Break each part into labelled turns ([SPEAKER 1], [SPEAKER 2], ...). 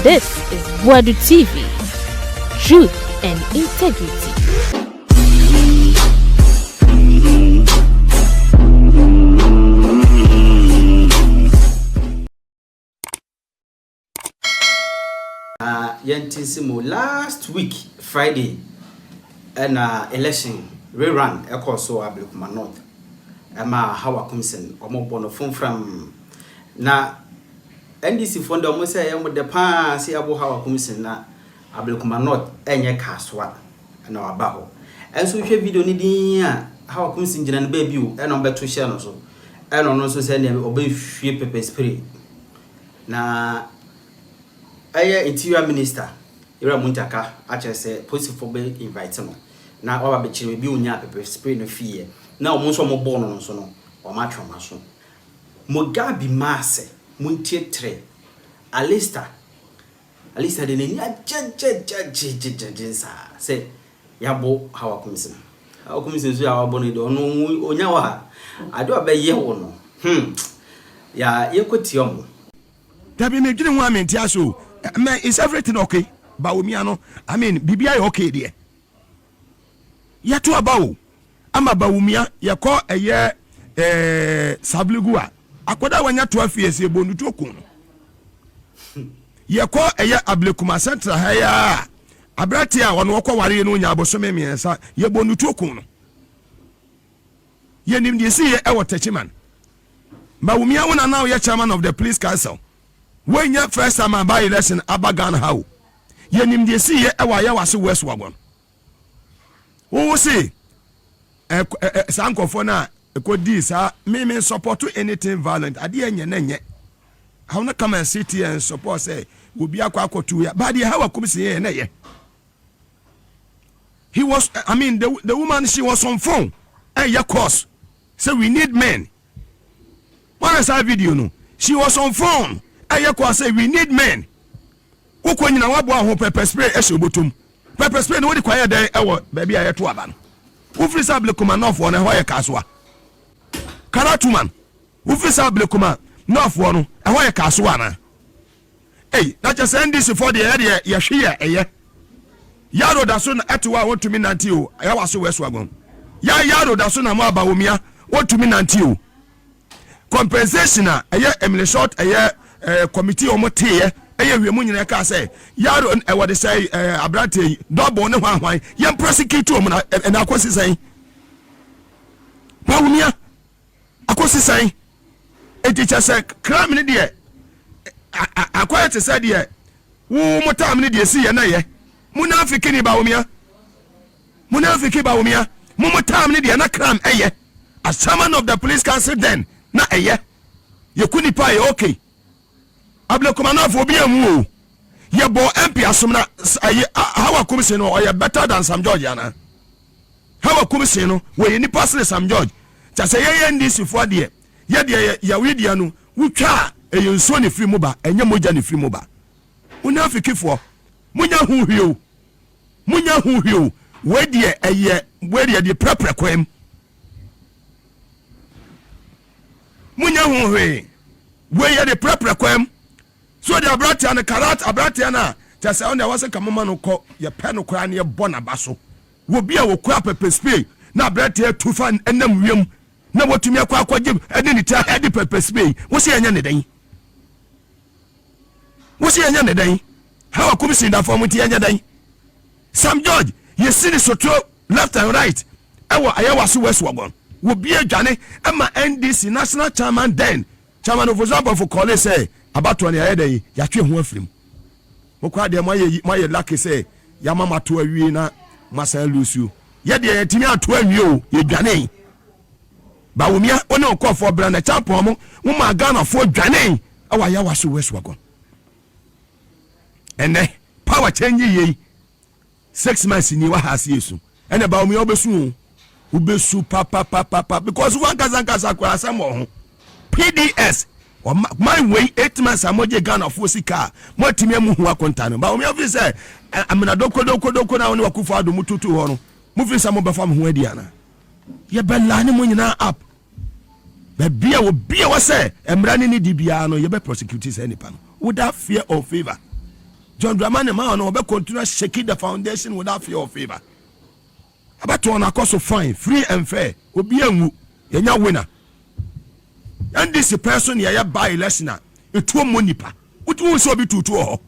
[SPEAKER 1] This is Boadu TV. Truth and integrity.
[SPEAKER 2] Yentisimo last week Friday and election rerun so Ablekuma North Hawa Koomson omo phone from na NDC fund almost say the pa see abo Hawa Koomson na Ablekuma North enye kaswa na abaho enso hwe video ni din Hawa Koomson gina na baby o e no beto share no so e no so say na obehwie pepper spray na interior minister Ira Muntaka actually say police for be invite no na oba be chire bi onya pepper spray no fie na omo so mo born no so no o ma twoma so Mugabe masse muntie Alistair de ni sa say yabo Hawa Koomson so ya wabo no de ono onya wa ade oba ye wo no ya yekoti omo
[SPEAKER 3] dabi me dwene ho amenti aso man, is everything okay? Bawumiano, I mean, BBI okay there. Yatu abawu. Ama bawumia, ya ko eye sabligua. Akoda wanya 12 years ye bonu tokun. Ya ko eye Ablekuma central haya. Abratia wano wako wari no nya abosome miensa ye bonu tokun. Ye nimdisi ye ewo techiman. Bawumia una now ye chairman of the police council. When you first time by election abagan how ye nim de see ye ya wase west wagon wo see sankofo na ekodi sa me support anything violent ade enye na enye how na come and sit here and support say obi akwakotu ya but Hawa Koomson ye na ye he was I mean the woman she was on phone your course say we need men. What is that video no she was on phone ayekwa say we need men. Ukwo nyina wabo aho pepper spray ehye obotum. Pepper spray no wodi kwaye den ewo baby ayeto aba no. Ufri sa Ablekuma North no ho ye kaswa. Karatuman. Ufri sa Ablekuma North no ho ye kaswa na. Hey, na just send this for the area ye hwe eye. Yaro da so na etwa want to me nanti o. Ya waso weso agon. Ya yaro da so na mo aba womia want to me nanti o. Compensation na eye emile short eye committee omote eye wiemu nyina ka say yaro e wode say abrante double ne hwan ye prosecute o na akosi say bawumia akosi say e teacher say crime ne de akwaya te say de wo motam ne de si ye na ye munafiki ni bawumia mo motam ne de na crime eye as chairman of the police council then na eye ye kuni pa ye okay Ablekuma North obi amu ye bo MP asomna Hawa Koomson no oye better than Sam George ana Hawa Koomson no we ni pastor Sam George cha say ye ndisi fo de ye de ya wedia no wutwa eyenso ne firi mu ba enye moja ne firi mu ba una fikifo munya hu we de eye we de prepare kwem munya hu we ye de prepare kwem. So the abrati and karat abrati na just say on there was a kamama no call your pen no kra na bona baso wo bia wo kwa pepper spray na abrati to fan enam wiem na wotumi akwa gym ene ni ta edi pepper spray wo se anya ne dan Hawa Koomson da form ti anya dan Sam George you see the sotro left and right ewo ayawa so west wagon wo bia dwane ama NDC national chairman then chairman of Zambia for call say about 20 years ya twe ho afrim okwa de moye lucky say ya mama to awie na masa lusu ye de yetimi ato awie o ye dwane ba womia one okọ for bra na champion mo ma Ghana for dwane awa ya waso weso agon ene power change ye 6 months ni wa hase yesu ene ba womia obesu papa because one kazanka kwa asamo ho PDS my way 8 months amoje Ghana for sika mo timi mu hu akonta no ba o me ofi say amina doko na woni wakufa ado mututu ho no mu fi sa mo be fam hu adi ana ye bella ne mo nyina up be bia wo bia wo say emra ne di bia no ye be prosecute say nipa no without fear or favor John Dramani ma no be continue shaking the foundation without fear or favor. About to on a course of fine, free and fair. Obi anwu, yenya winner. And this person ya by election na etu money pa. Utu so be tutu ho.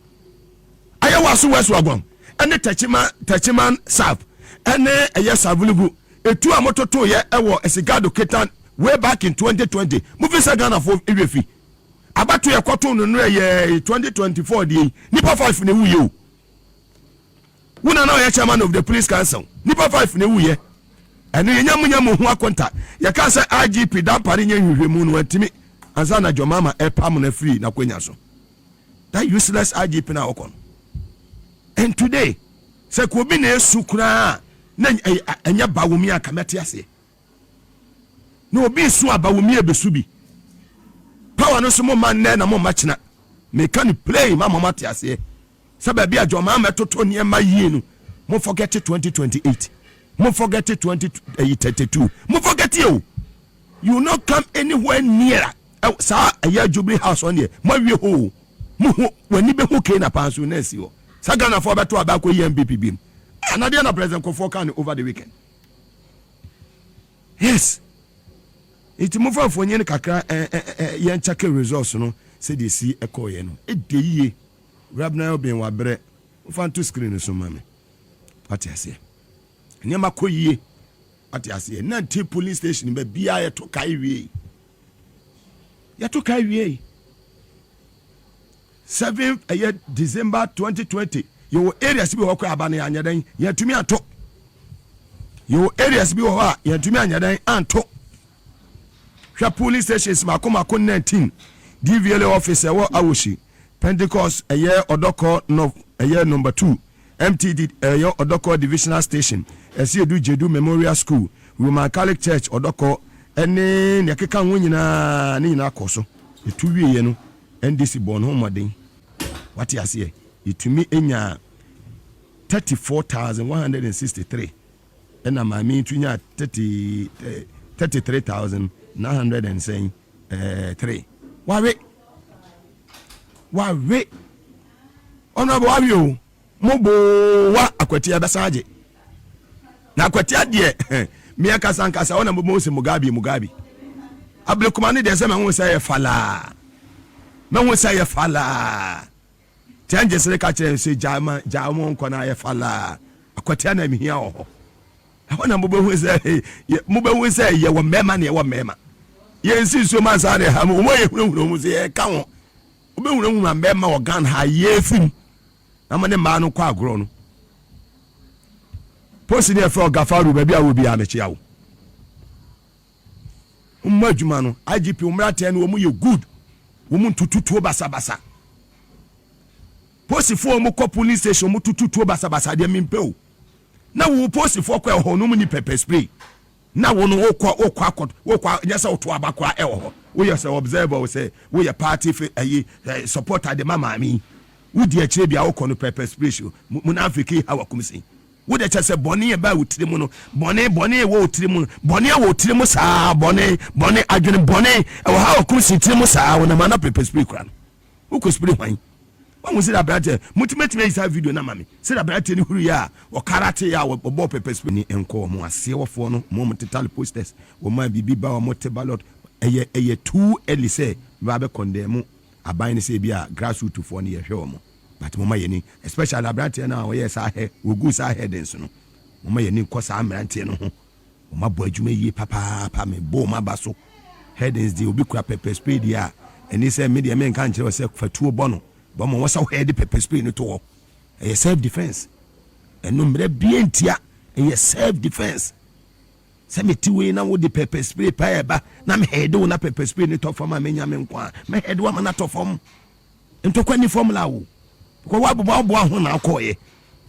[SPEAKER 3] Aya waso weso agbon. Ene tachiman sap. Ene eye savulugu. Etu amototo ye ewo esigado ketan way back in 2020. Movie sa Ghana for ewefi. About to ya kwato no ye 2024 di nipa 5 na wuye o. Wuna na ya chairman of the police council. Nipa 5 na wuye. Eno yenyamunyamu ho akonta. Ya ka say IGP dan pare nya hwehwemu no atimi ansa na jomama epam na free na kwenya so. That useless IGP na okon. And today, say ko bi na esukura na enya bawumi akamete ase. No obi su abawumi ebesu bi. Power no so mo man na mo machina. Me can play mama mate ase. Sababi ajomama metoto ne ma yie no. Mo forget 2028. Mo forget 2032. Mo forget you. You will not come anywhere near. Sa aya Jubilee House on here. Mo wie ho. Mo when ni be ho ke na pansu na si ho. Sa Ghana for beto abako MPP bim. Another na president Kofo kan over the weekend. Yes. It move for nyen kakra yen check results no say they see ekoye no. E de yie. Rabna obin wa bre. Fan to screen so mame. What I say? Nyama koyie ati ase na te police station be bia ye to kai wie ya to kai wie 7 December 2020 your areas bi hokwa aba na anyadan ya tumi ato your areas bi ho a ya tumi anyadan anto hwa police stations makoma ko 19 DVL officer wo awoshi Pentecost odoko no number 2 MTD odoko divisional station Edu Jedu Memorial School, Roman Catholic Church, Odoko, ene yakeka ho nyina ne nyina akoso. Etu wie no NDC born home modern. What you say? Itumi enya 34,163. Ena mami tunya 33,903. Wawe. Honorable Awio, mobo wa akwati abasaje. Na kwati ade me akasa nkasa wona mo se Mugabe Ablekuma ne de se me ho se ye fala change se ka che se jama nko na ye fala akwati na me hia ho wona mo be ho se ye wo mema na ye wo mema ye nsi so ma sa de ha mo ye hunu mo se ye ka ho obe hunu ma mema wo gan ha ye fim amane ma no kwa agro no posi ne for gafaru baby awo bi amechi awo umajuma no IGP umrate no mu ye good wo mu tututuo basabasa posi for mu ko police station mu tututuo basabasa de mimpeo na wo posi for kwa ho no mu ni pepper spray na wo no wo kwa nyasa wo to abakwa e wo wo ye say observer wo say wo ye party supporter de mama mi wo di akire bia wo ko no pepper spray show munafiki Hawa Koomson wo de chese bone e ba wotire mu no bone wo wotire mu bone wo wotire mu saa bone adwene bone e wo Hawa Koomson tire mu saa wo na mana pepper spray kra no wo ko spray hwan wo se da brate mutimetime isa video na mame se da brate ni huru ya wo karate ya wo bo pepper spray ni enko mo ase wo fo no mo total posters wo ma bibi ba wo mote ballot eye too early say ba be condemn aban ni se bia grassroots fo ni ye hwe mo but mama yeni especially abrante na wo yes ahe wo gu sa headings no mama yeni ko sa abrante no ho mama bo adwuma yi papa me bo ma baso headings di obi kura pepper spray dia eni say media men kan kire say fatuo bono bo mo wasa head pepper spray no to self defense eno mre bientia self defense se metiwe na wo di pepper spray pa eba na me head wo na pepper spray no to form amenya me nkwa me head wo ma na to form ntokwa ni formula wo ko wabo ho na akoye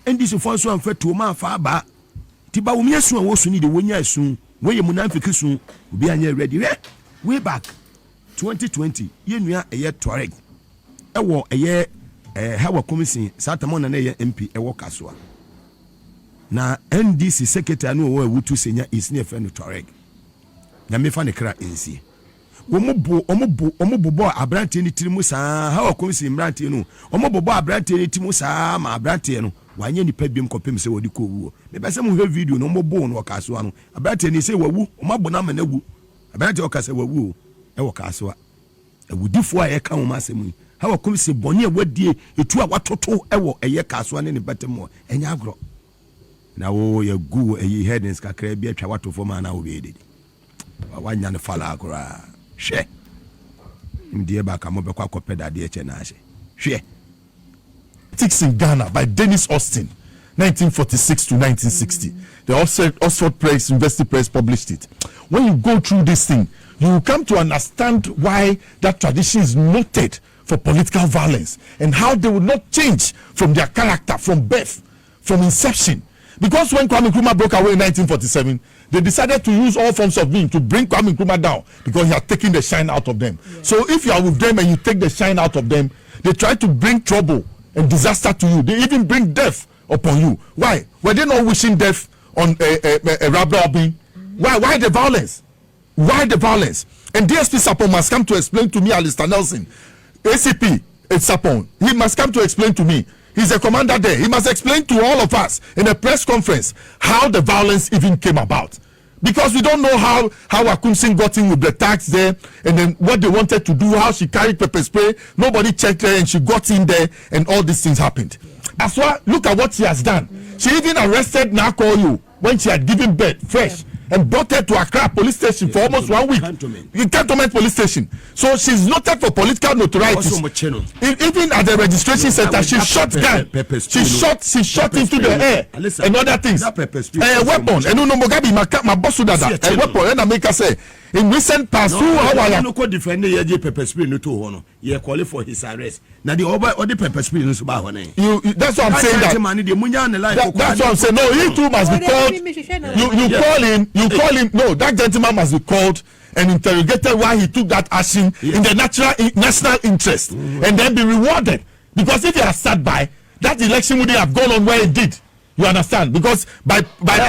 [SPEAKER 3] ndisi fonso amfatu ma fa ba tiba wo miesu an wo su ni de wonya asu wo ye munafiki su obi anya ready way back 2020 yenua Tuareg ewo Hawa Koomson satamona na MP ewo Kasoa na NDC secretary no wo awutu senya isne fe no Tuareg na me fa ne kra ensi omo bobo abrante ni tirimu saa Hawa Koomson mbrante no omo bobo abrante ni tirimu saa ma abrante no wanye nipa biem kopem se wodi ko wuo me be se mo hwe video no mo bo no okaso ano abrante ni se wawu omo bo na ma na wu abrante okase wawu e wokaso awudifo a ye ka wo masemu Hawa Koomson boni a wadie etu a watoto e wo eye kaso ne batemo enya agro na wo ye gu eyi headings kakra bi atwa watofo ma na wo be dedi wanya ne fala akora hwe ndie ba ka mo be kwa kopeda de eche na hwe
[SPEAKER 4] Politics in Ghana by Dennis Austin, 1946 to 1960. The Oxford Press, University Press published it. When you go through this thing, you will come to understand why that tradition is noted for political violence and how they will not change from their character, from birth, from inception. Because when Kwame Nkrumah broke away in 1947, they decided to use all forms of means to bring Kwame Nkrumah down because he had taken the shine out of them. Yeah. So if you are with them and you take the shine out of them, they try to bring trouble and disaster to you. They even bring death upon you. Why? Were they not wishing death on a Rabda Obin? Why the violence? Why the violence? And DSP Sapon must come to explain to me, Alistair Nelson. ACP Sapon, he must come to explain to me. He's a commander there. He must explain to all of us in a press conference how the violence even came about. Because we don't know how Hawa Koomson got in with the tax there, and then what they wanted to do, how she carried pepper spray, nobody checked her, and she got in there, and all these things happened. As well, look at what she has done. She even arrested Nakoyo when she had given birth fresh and brought her to Accra police station for almost 1 week. In Cantonment police station. So she's noted for political notoriety. Even at the registration center, she shot gun. She shot into the air and other things. A weapon. And no Mugabe, my boss would have a weapon. And I make her say, in recent past,
[SPEAKER 3] no could defend the pepper spray no to you call for his arrest. Now the or the pepper spray no
[SPEAKER 4] that's what I'm saying. That's what I'm saying. No, he too must be called. You call him. No, that gentleman must be called and interrogated why he took that action in the national interest and then be rewarded. Because if he had sat by, that election wouldn't have gone on where it did. You understand? Because by spraying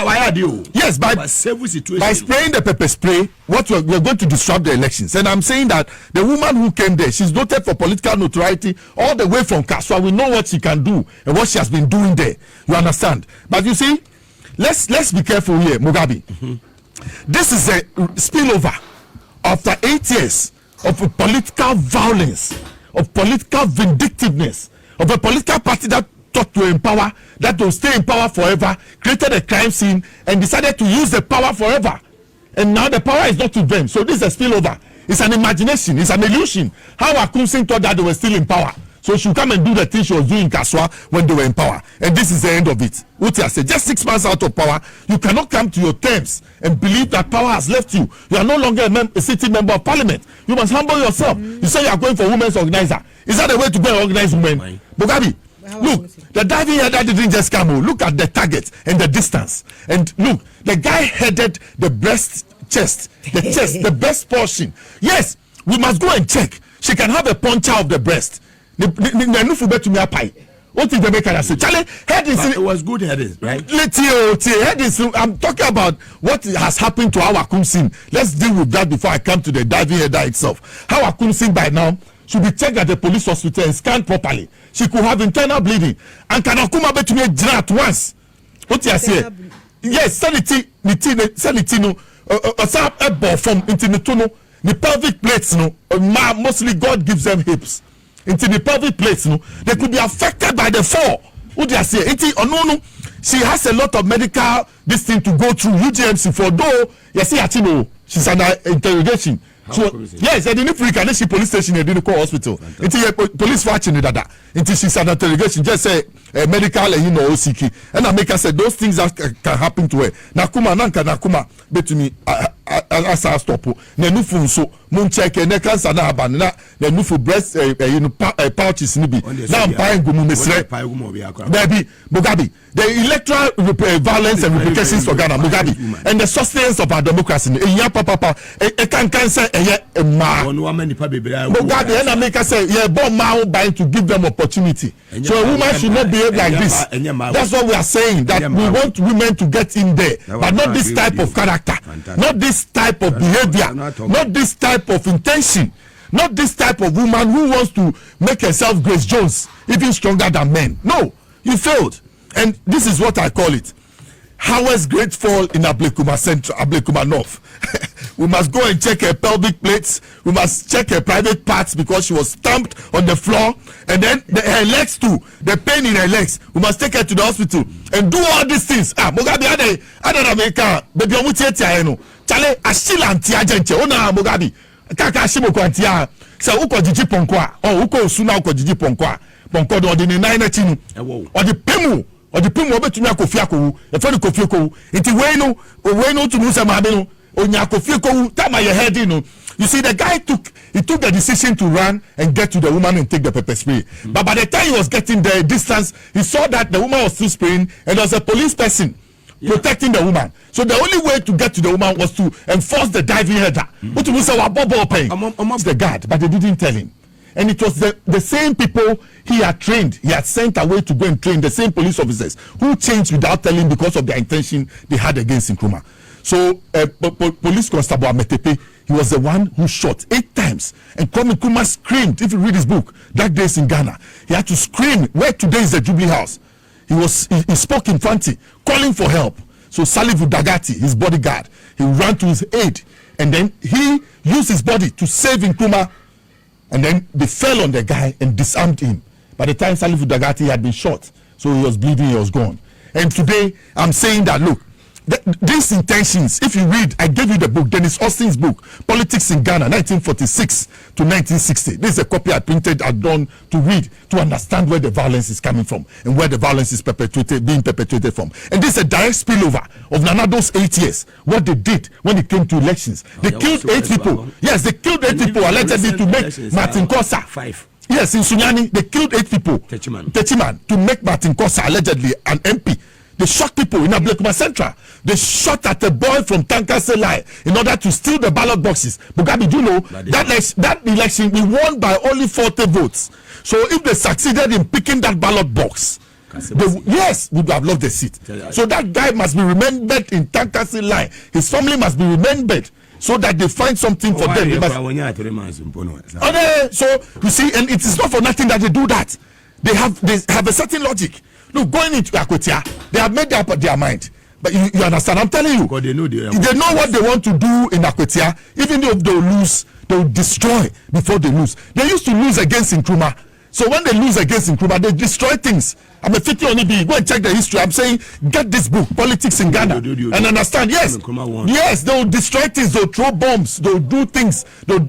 [SPEAKER 4] the pepper spray, what we're going to disrupt the elections. And I'm saying that the woman who came there, she's noted for political notoriety all the way from Kaswa. We know what she can do and what she has been doing there. You understand? But you see, let's be careful here, Mugabe. This is a spillover after 8 years of political violence, of political vindictiveness, of a political party that thought to empower, that will stay in power forever, created a crime scene and decided to use the power forever. And now the power is not with them. So this is a spillover. It's an imagination. It's an illusion. Hawa Koomson thought that they were still in power. So she would come and do the thing she was doing in Kaswa when they were in power. And this is the end of it. Utia said, just 6 months out of power, you cannot come to your terms and believe that power has left you. You are no longer a sitting member of parliament. You must humble yourself. You say you are going for women's organizer. Is that the way to go and organize women? Mugabe, look, the diving header didn't just come. Look at the target and the distance. And look, the guy headed the chest, the breast portion. Yes, we must go and check. She can have a puncture of the breast. What did the maker say? Charlie, head is
[SPEAKER 3] it was good headings, right?
[SPEAKER 4] Head is, I'm talking about what has happened to Hawa Koomson. Let's deal with that before I come to the diving header itself. Hawa Koomson by now should be checked at the police hospital and scanned properly. She could have internal bleeding. And can Akuma be to me at once? What you say? Yes, sanity no. From into the pelvic plates no. Mostly God gives them hips. Into the pelvic plates no. They could be affected by the fall. What do you say? No. She has a lot of medical this thing to go through UGMC for though. Yes, she's under interrogation. So, yes, I didn't freak and she police station, I didn't call hospital. Until police watching it, until she's under interrogation, just say medical and OCK. And I make her say those things that can happen to her. Nakuma, bet to me, as I stop. Nenufu so, moon check, and cancer na abanna, nenufu breast, pouches nibi. Now I'm buying baby, Mugabe. The electoral violence and repercussions for Ghana, Mugabe, and the sustenance of our democracy. Papa, cancer. Mugabe and America say, yeah, bomb now buying to give them opportunity. So a woman should not behave like this. That's what we are saying. That we want women to get in there, but not this type of character, not this type of behavior, not this type type of intention, not this type of woman who wants to make herself Grace Jones, even stronger than men. No, you failed. And this is what I call it. Hawa's great fall in Ablekuma Central, Ablekuma North. We must go and check her pelvic plates. We must check her private parts because she was stamped on the floor. And then her legs too, the pain in her legs. We must take her to the hospital and do all these things. Mugabe, I don't make baby, I'm with Chale, Ashila antia jenche. Ona Mugabe. Kaka Ashimo Quantia. So, Uko Jiji Ponkwa. Or Uko Suna Uko Jiji Ponkwa. Ponko do the 9 chinu. Or the Pimu. Or the Pimu Betuna Kofiako. The friend Kofiako. It's Weno to Musa Mabino. Tama your head, you see, the guy took the decision to run and get to the woman and take the pepper spray. But by the time he was getting the distance, he saw that the woman was still spraying and there was a police person protecting the woman. So the only way to get to the woman was to enforce the diving header. But we say, the guard, but they didn't tell him. And it was the same people he had trained, he had sent away to go and train, the same police officers who changed without telling because of the intention they had against Nkrumah. So, Police Constable Ametepe, he was the one who shot 8 times. And Kwame Nkrumah screamed. If you read his book, Dark Days in Ghana, he had to scream, where today is the Jubilee House. He spoke in Fanti, calling for help. So Salivu Dagati, his bodyguard, he ran to his aid. And then he used his body to save Nkrumah. And then they fell on the guy and disarmed him. By the time Salivu Dagati had been shot, so he was bleeding, he was gone. And today, I'm saying that, look, these intentions, if you read, I gave you the book, Dennis Austin's book, Politics in Ghana, 1946 to 1960. This is a copy I printed, I've done to read, to understand where the violence is coming from and where the violence is being perpetuated from. And this is a direct spillover of Nanado's 8 years, what they did when it came to elections. They killed 8 people. Yes, they killed 8 people allegedly to make Martin Kosa. 5. Yes, in Sunyani, they killed 8 people. Techiman, to make Martin Kosa allegedly an MP. They shot people in Ablekuma Central. They shot at a boy from Tankasselai in order to steal the ballot boxes. Mugabe, do you know that election we won by only 40 votes. So if they succeeded in picking that ballot box, yes, we would have lost the seat. So that guy must be remembered in Tankasselai. His family must be remembered so that they find something for them. So you see, and it is not for nothing that they do that. They have a certain logic. Look, going into Akwetia, they have made up their mind. But you understand? I'm telling you, they know what they want to do in Akwetia. Even though they will lose, they will destroy before they lose. They used to lose against Nkrumah. So when they lose against Nkrumah, they destroy things. I'm a 50 on EB. Go and check the history. I'm saying, get this book, Politics in Ghana, and understand. Yes, yes, they will destroy things. They'll throw bombs. They'll do things. They'll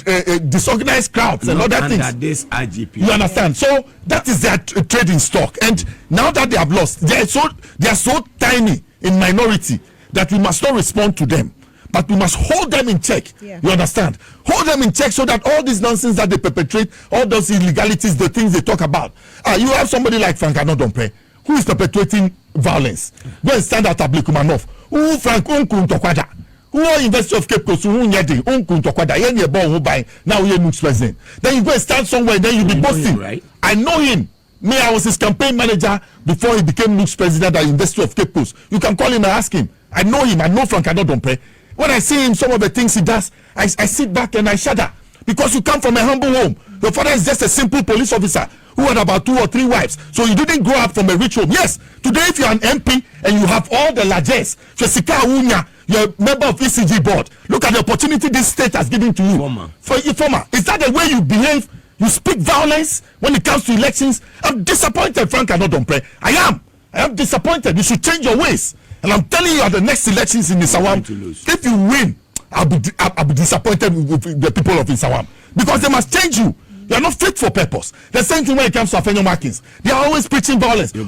[SPEAKER 4] disorganize crowds and other things. This IGP. You understand? So that is their trading stock. And now that they have lost, they are so tiny in minority that we must not respond to them. But we must hold them in check. Yeah. You understand? Hold them in check so that all this nonsense that they perpetrate, all those illegalities, the things they talk about. You have somebody like Frank Anodompe who is perpetrating violence. Go and stand at Ablekuma North. Who Frank Unkuntokwada? Who are University of Cape Coast? Who Nyedi Unkuntokwada? Yenye Bon who buy now we news president. Then you go and stand somewhere. Then you be boasting. Right? I know him. Me, I was his campaign manager before he became news president at University of Cape Coast. You can call him and ask him. I know him. I know Frank Anodompe. When I see him, some of the things he does, I sit back and I shudder. Because you come from a humble home. Your father is just a simple police officer who had about 2 or 3 wives. So you didn't grow up from a rich home. Yes, today if you're an MP and you have all the largesse, you're a member of ECG board. Look at the opportunity this state has given to you. Former. Is that the way you behave? You speak violence when it comes to elections? I'm disappointed, Frank Anodompe. I am disappointed. You should change your ways. And I'm telling you, at the next elections in Isawam, if you win, I'll be disappointed with the people of Isawam. Because they must change you. You are not fit for purpose. The same thing when it comes to Afenyo Markins. They are always preaching violence. Your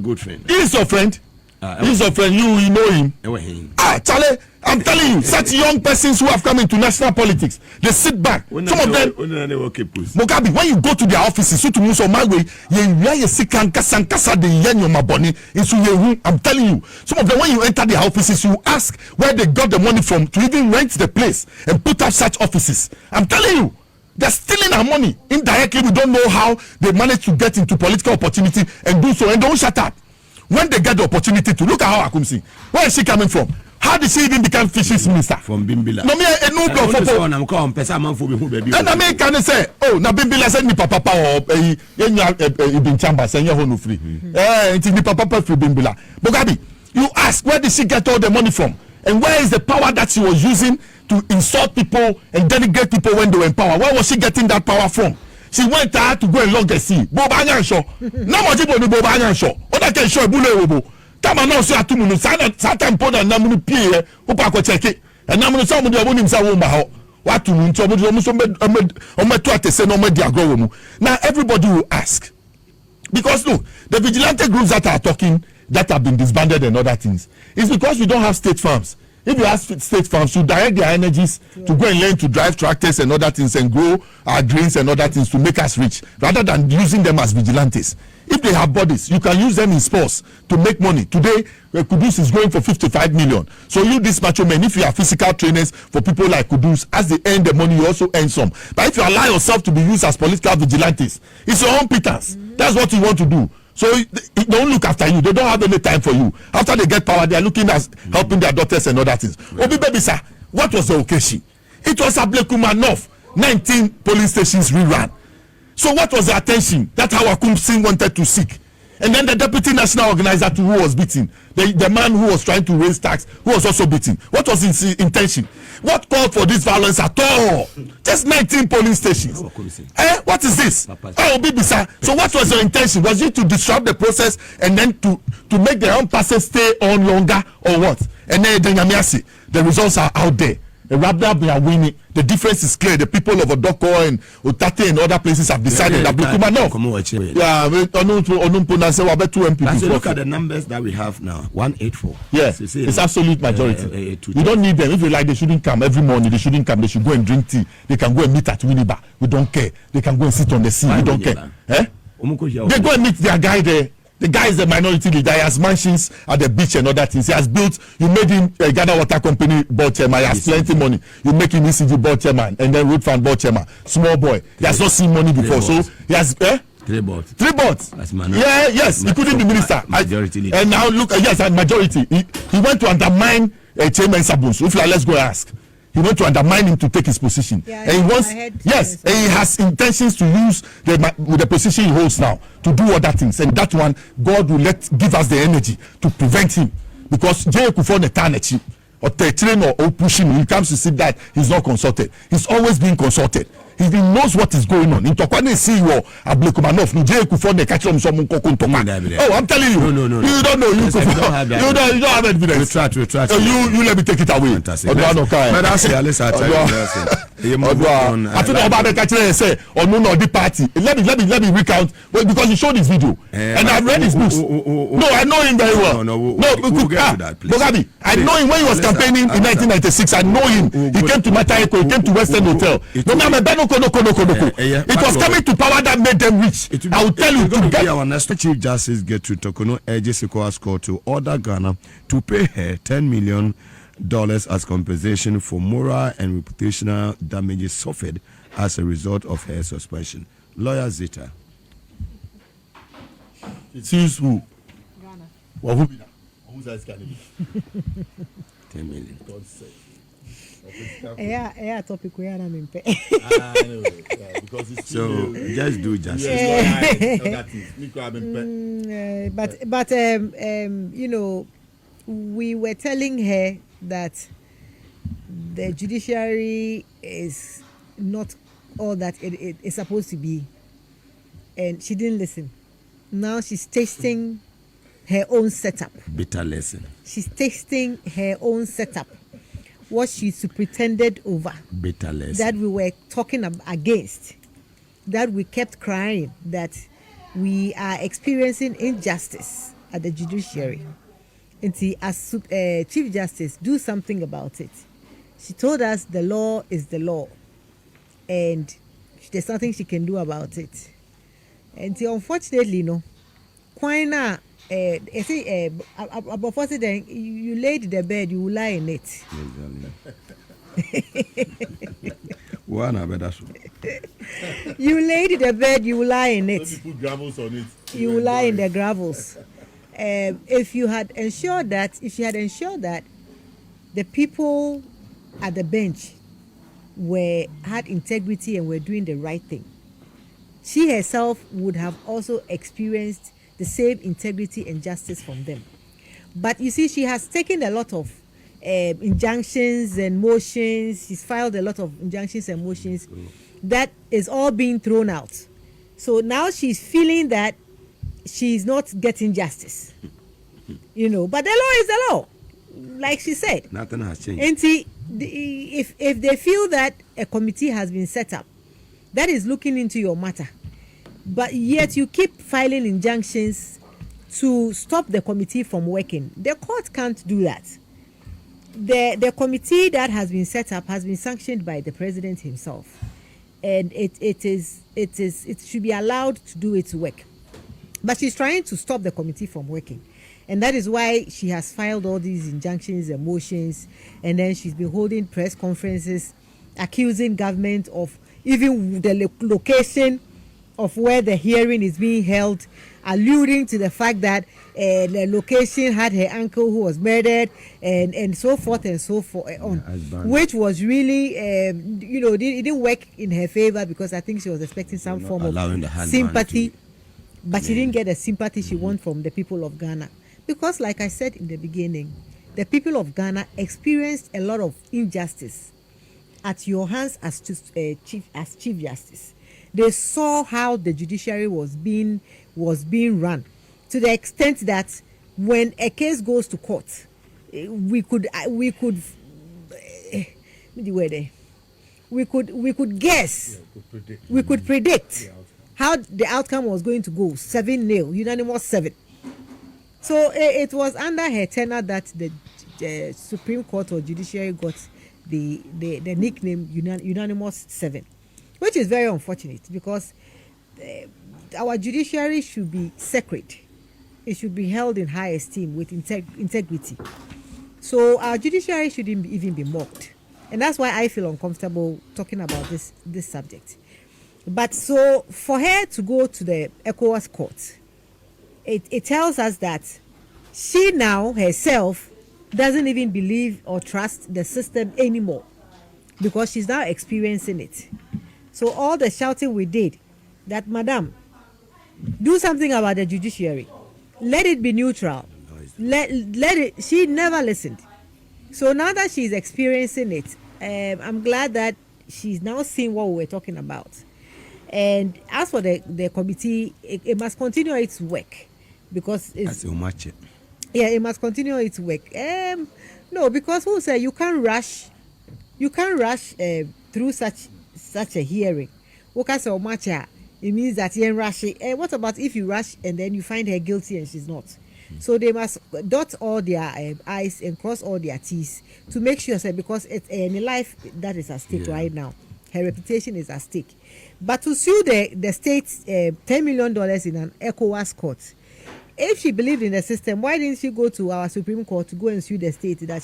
[SPEAKER 4] good friend. He is your friend. He's your friend. You know him. Charlie, I'm telling you, such young persons who have come into national politics, they sit back. Some of them, Mugabe, when you go to their offices, I'm telling you, some of them, when you enter their offices, you ask where they got the money from to even rent the place and put up such offices. I'm telling you, they're stealing our money. Indirectly, we don't know how they manage to get into political opportunity and do so, and don't shut up. When they get the opportunity to look at Hawa Koomson, where is she coming from? How did she even become fisheries minister?
[SPEAKER 3] From Bimbila.
[SPEAKER 4] No, me a new block for phone.
[SPEAKER 3] I'm calling Pesa man for me, baby.
[SPEAKER 4] And I mean, can I say, oh, na Bimbila send me papa or Ibn Chamba send your home free. It's me papa free Bimbila. Mugabe, you ask, where did she get all the money from? And where is the power that she was using to insult people and delegate people when they were in power? Where was she getting that power from? She went out to go along the sea. Boba show. No more people do Boba show. What I can show Bule. Tama no so atumu sata mpona na munu pie upa ko cheke na munu so munu abuni msa wo ma ho watu mu nti omu so ometo atese no medi agro mu. Now everybody will ask, because look, the vigilante groups that are talking that have been disbanded and other things, it's because we don't have state farms. If you have state farms, you direct their energies to go and learn to drive tractors and other things and grow our grains and other things to make us rich, rather than using them as vigilantes. If they have bodies, you can use them in sports to make money. Today, Kudus is going for 55 million. So you, this macho men, if you are physical trainers for people like Kudus, as they earn the money, you also earn some. But if you allow yourself to be used as political vigilantes, it's your own pittance. That's what you want to do. So they don't look after you. They don't have any time for you. After they get power, they are looking at helping their daughters and other things. Obi baby sir, what was the occasion? It was Ablekuma North, 19 police stations reran. So what was the attention that Hawa Koomson wanted to seek? And then the deputy national organizer who was beaten, the man who was trying to raise tax, who was also beaten. What was his intention? What called for this violence at all? Just 19 police stations. What is this? Oh, baby sir. So what was your intention? Was it to disrupt the process and then to make their own passes stay on longer, or what? And then the results are out there. Rather they are winning. The difference is clear. The people of Odoko and Otate and other places have decided that Ablekuma no. Yeah,
[SPEAKER 3] look at the numbers that we have now. 184.
[SPEAKER 4] Yeah, it's absolute majority. You don't need them. If you like, they shouldn't come every morning. They shouldn't come. They should go and drink tea. They can go and meet at Winneba. We don't care. They can go and sit on the sea. We don't care. They go and meet their guy there. The guy is a minority leader. He has mansions at the beach and other things. He has built, you made him a Ghana Water Company board chairman. He has plenty money. You make him ECG board chairman and then Road Fund board chairman. Small boy. He has not seen money before. So he has,
[SPEAKER 3] 3 boards.
[SPEAKER 4] 3 boards. Yeah, yes. He couldn't be minister.
[SPEAKER 3] Majority leader.
[SPEAKER 4] And now look, yes, and majority. He went to undermine Chairman Sabunsu. If let's go ask. He went to undermine him to take his position. Yeah, and he wants, and he has intentions to use the position he holds now to do other things. And that one, God will give us the energy to prevent him. Because Jay Kufo Netanechi or train or pushing, when he comes to see that, he's not consulted. He's always being consulted. He knows what is going on. In Tokwane see you Ablekuma North, no Jay Kufo ne catch him some Tokwane. Oh, I'm telling you.
[SPEAKER 3] No.
[SPEAKER 4] You don't know. You don't have evidence.
[SPEAKER 3] We try.
[SPEAKER 4] You let me take it away.
[SPEAKER 3] Fantastic. But I say, let's try.
[SPEAKER 4] I think about the catcher say or no the party. Let me recount because you showed this video and I read his books. No, I know him very well.
[SPEAKER 3] We'll get to that, please.
[SPEAKER 4] Mugabe, I know him when he was campaigning in 1996. I know him. He came to Matayeko. He came to Western Hotel. No. It was coming to power that made them rich. I will tell you.
[SPEAKER 3] Our next Chief Justice Gertrude Tokono urges ECOWAS court to order Ghana to pay her $10 million as compensation for moral and reputational damages suffered as a result of her suspension. Lawyer Zita.
[SPEAKER 4] It seems who?
[SPEAKER 5] Ghana.
[SPEAKER 4] Well, who be that? Who's that scanning?
[SPEAKER 3] 10 million.
[SPEAKER 5] Yeah, topic we are not
[SPEAKER 4] because it's
[SPEAKER 3] so just do justice.
[SPEAKER 5] But you know, we were telling her that the judiciary is not all that it is supposed to be, and she didn't listen. Now she's tasting her own setup.
[SPEAKER 3] Bitter lesson.
[SPEAKER 5] She's tasting her own setup. What she pretended over.
[SPEAKER 3] Bitter lesson.
[SPEAKER 5] That we were talking against. That we kept crying that we are experiencing injustice at the judiciary. And as Chief Justice, do something about it. She told us the law is the law. And there's nothing she can do about it. And unfortunately, no. Quina, you laid the bed, you will lie in it. You laid the bed, you will lie in it.
[SPEAKER 4] You put gravels on it.
[SPEAKER 5] You will lie in the gravels. If she had ensured that the people at the bench had integrity and were doing the right thing, she herself would have also experienced the same integrity and justice from them. But you see, she has taken a lot of injunctions and motions. She's filed a lot of injunctions and motions that is all being thrown out. So now she's feeling that she's not getting justice. But the law is the law, like she said.
[SPEAKER 3] Nothing has changed.
[SPEAKER 5] And see, if they feel that a committee has been set up that is looking into your matter, but yet you keep filing injunctions to stop the committee from working, the court can't do that. The committee that has been set up has been sanctioned by the president himself, and it should be allowed to do its work. But she's trying to stop the committee from working, and that is why she has filed all these injunctions and motions, and then she's been holding press conferences accusing government of even the location of where the hearing is being held, alluding to the fact that the location had her uncle who was murdered, and so forth and so forth on, which was really it didn't work in her favor, because I think she was expecting some form of sympathy, but she didn't get the sympathy she wanted from the people of Ghana, because like I said in the beginning, the people of Ghana experienced a lot of injustice at your hands as chief justice. They saw how the judiciary was being run, to the extent that when a case goes to court, we could guess, we could predict how the outcome was going to go. 7-0, unanimous 7. So it was under her tenure that the Supreme Court or judiciary got the nickname unanimous 7. Which is very unfortunate, because our judiciary should be sacred. It should be held in high esteem with integrity. So our judiciary shouldn't even be mocked. And that's why I feel uncomfortable talking about this subject. But so for her to go to the ECOWAS court, it tells us that she now herself doesn't even believe or trust the system anymore, because she's now experiencing it. So all the shouting we did, that madam, do something about the judiciary, let it be neutral, let it, she never listened. So now that she's experiencing it, I'm glad that she's now seeing what we were talking about. And as for the committee, it must continue its work, because it's it must continue its work. No, because who said you can't rush through such a hearing. It means that you're rushing. What about if you rush and then you find her guilty and she's not? So they must dot all their I's and cross all their T's to make sure, because it's any life that is at stake right now. Her reputation is at stake. But to sue the state $10 million in an ECOWAS court, if she believed in the system, why didn't she go to our Supreme Court to go and sue the state that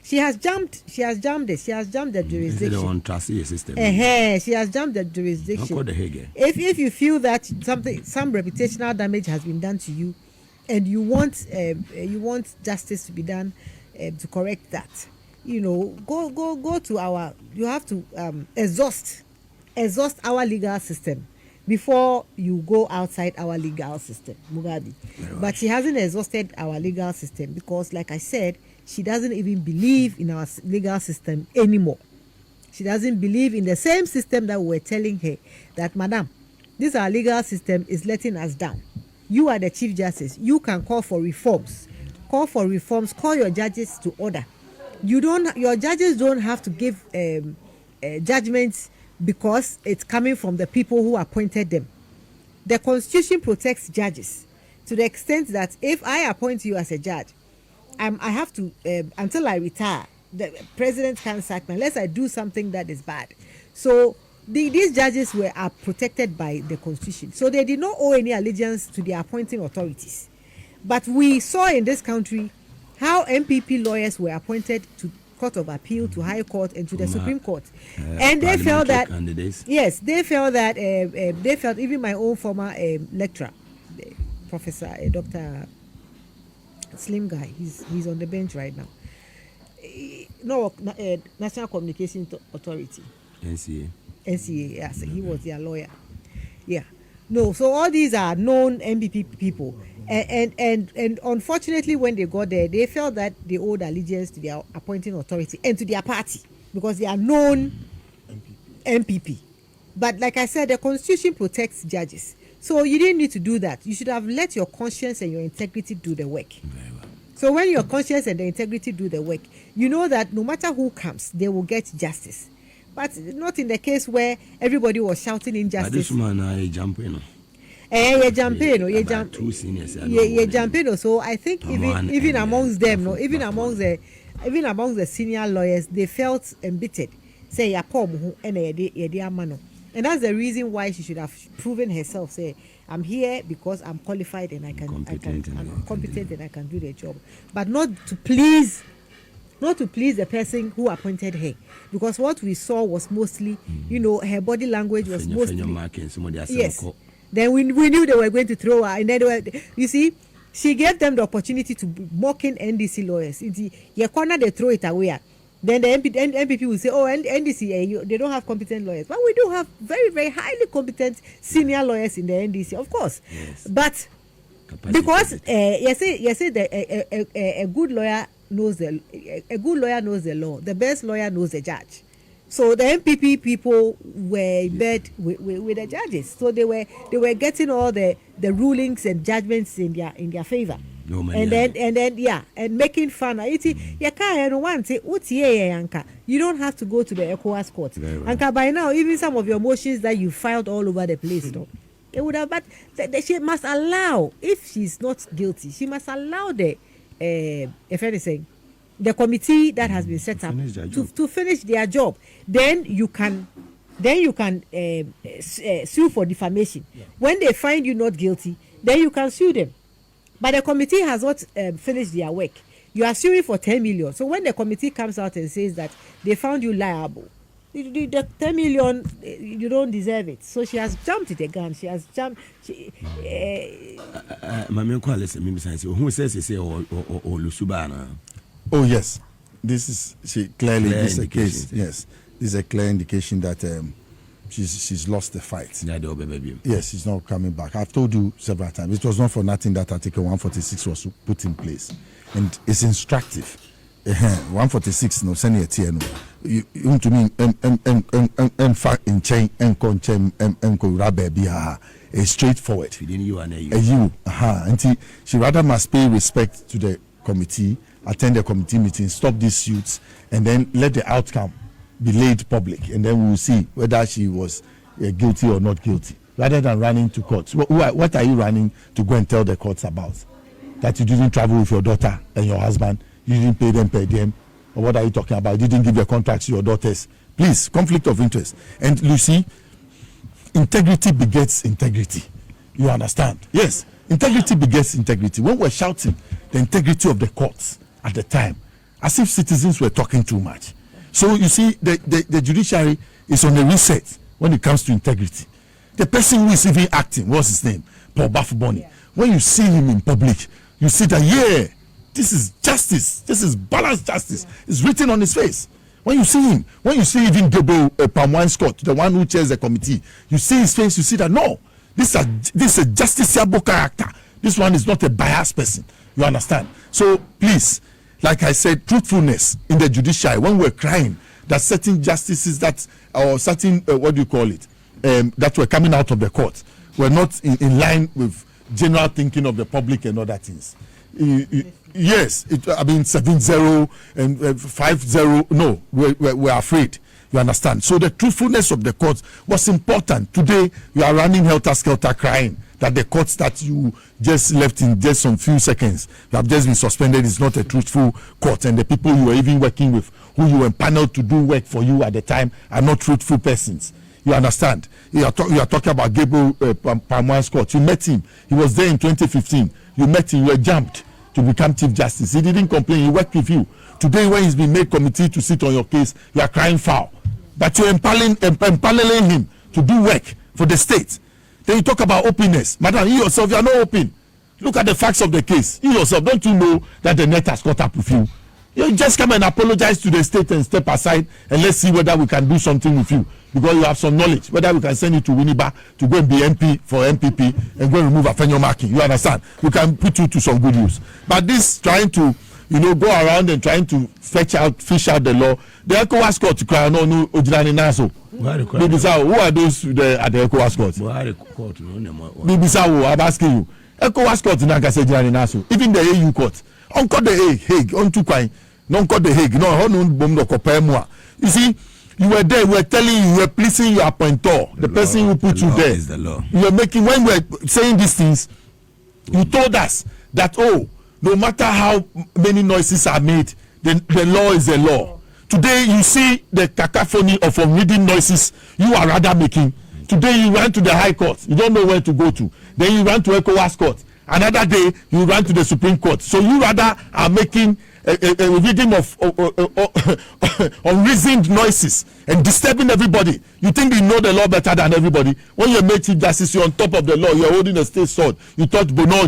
[SPEAKER 5] she has jumped the jurisdiction. She has jumped the jurisdiction. If you feel that some reputational damage has been done to you, and you want justice to be done to correct that, go to our. You have to exhaust our legal system before you go outside our legal system, Mugabe. But she hasn't exhausted our legal system, because, like I said, she doesn't even believe in our legal system anymore. She doesn't believe in the same system that we were telling her that, madam, this our legal system is letting us down. You are the Chief Justice. You can call for reforms. Call your judges to order. Your judges don't have to give judgments because it's coming from the people who appointed them. The Constitution protects judges to the extent that if I appoint you as a judge, I have to, until I retire, the president can't sack me unless I do something that is bad. So these judges are protected by the Constitution. So they did not owe any allegiance to the appointing authorities. But we saw in this country how MPP lawyers were appointed to Court of Appeal, to High Court, and to the Supreme Court. And they felt that, yes, they felt even my own former lecturer, Professor Dr. Slim Guy, he's on the bench right now. National Communications Authority.
[SPEAKER 3] NCA.
[SPEAKER 5] Yes, he was their lawyer. Yeah. No, so all these are known MPP people. And unfortunately, when they got there, they felt that they owed allegiance to their appointing authority and to their party because they are known MPP. But like I said, the Constitution protects judges. So you didn't need to do that. You should have let your conscience and your integrity do the work.
[SPEAKER 3] Very well.
[SPEAKER 5] So when your conscience and the integrity do the work, you know that no matter who comes, they will get justice. But not in the case where everybody was shouting injustice.
[SPEAKER 3] But this man, I jump in.
[SPEAKER 5] You jump.
[SPEAKER 3] Two seniors.
[SPEAKER 5] You jump in. So I think even amongst them, even amongst the senior lawyers, they felt embittered. Say and that's the reason why she should have proven herself. Say, I'm here because I'm qualified and I'm competent and I can do the job. But not to please the person who appointed her. Because what we saw was mostly, her body language was mostly. Yes. Then we knew they were going to throw her. And then you see, she gave them the opportunity to be mocking NDC lawyers. Your corner, they throw it away. Then the MPP will say, oh, NDC, they don't have competent lawyers. But we do have very, very highly competent senior lawyers in the NDC, of course.
[SPEAKER 3] Yes.
[SPEAKER 5] But capacity. Because you say that a good lawyer knows the law. The best lawyer knows the judge. So the MPP people were in bed with the judges. So they were getting all the rulings and judgments in their favor.
[SPEAKER 3] No,
[SPEAKER 5] and then making fun. You don't have to go to the ECOWAS court. And by now, even some of your motions that you filed all over the place, it would have. But she must allow, if she's not guilty, she must allow the if anything, the committee that has been set up to finish their job. Then you can sue for defamation. Yeah. When they find you not guilty, then you can sue them. But the committee has not finished their work. You are suing for 10 million. So when the committee comes out and says that they found you liable, the 10 million, you don't deserve it. So she has jumped it again. She has jumped.
[SPEAKER 4] Oh yes, this is clearly this is a case. Yes, this is a clear indication that she's lost the fight. Yes, she's not coming back. I've told you several times. It was not for nothing that Article 146 was put in place, and it's instructive. 146 no send it here no. You to me in chain it's straightforward. And she rather must pay respect to the committee, attend the committee meeting, stop these suits, and then let the outcome be laid public, and then we will see whether she was guilty or not guilty, rather than running to courts. What are you running to go and tell the courts about? That you didn't travel with your daughter and your husband, you didn't pay them per diem, or what are you talking about? You didn't give your contracts to your daughters. Please, conflict of interest. And Lucy, integrity begets integrity. You understand? Yes, integrity begets integrity. When we're shouting the integrity of the courts at the time, as if citizens were talking too much. So you see, the judiciary is on a reset when it comes to integrity. The person who is even acting, what's his name? Paul Bafuboni. Yeah. When you see him in public, you see that, this is justice. This is balanced justice. Yeah. It's written on his face. When you see him, when you see even Gebo Pamwan Scott, the one who chairs the committee, you see his face, you see that, no, this is a justiciable character. This one is not a biased person. You understand? So please, like I said, truthfulness in the judiciary, when we're crying that certain justices or certain, that were coming out of the court were not in line with general thinking of the public and other things. Yes, 7-0 and 5-0. No, we're afraid. You understand? So the truthfulness of the court was important. Today, you are running helter-skelter crying that the courts that you just left in just some few seconds, you have just been suspended, is not a truthful court. And the people you were even working with, who you were empaneled to do work for you at the time, are not truthful persons. You understand? You are talking about Gabriel Pamwan Scott. You met him. He was there in 2015. You met him. You were jumped to become Chief Justice. He didn't complain. He worked with you. Today, when he's been made committee to sit on your case, you are crying foul. But you're empaneling him to do work for the state. Then you talk about openness. Madam, you yourself, you are not open. Look at the facts of the case. You yourself, don't you know that the net has caught up with you? You just come and apologize to the state and step aside, and let's see whether we can do something with you, because you have some knowledge. Whether we can send you to Winneba to go and be MP for MPP and go and remove Afenyo Marking. You understand? We can put you to some good use. But this trying to, go around and trying to fish out the law. The ECOWAS court to cry no Ojirani Naso. Who are those at the ECOWAS court? I'm asking you. ECOWAS court in Ojirani Naso. Even the AU court. On court the Hague. On two kind. Non court the Hague. No, on bomb the Copemua. You see, you were there. We were telling you were pleasing your appointor, the person who put you there.
[SPEAKER 3] Is the law.
[SPEAKER 4] You were making, when we were saying these things, you told us that no matter how many noises are made, the law is the law. Today you see the cacophony of unreading noises you are rather making. Today you ran to the High Court. You don't know where to go to. Then you ran to ECOWAS Court. Another day you ran to the Supreme Court. So you rather are making a reading of unreasoned noises and disturbing everybody. You think you know the law better than everybody. When you make Chief Justice, you're on top of the law. You're holding a state sword. You thought Bono,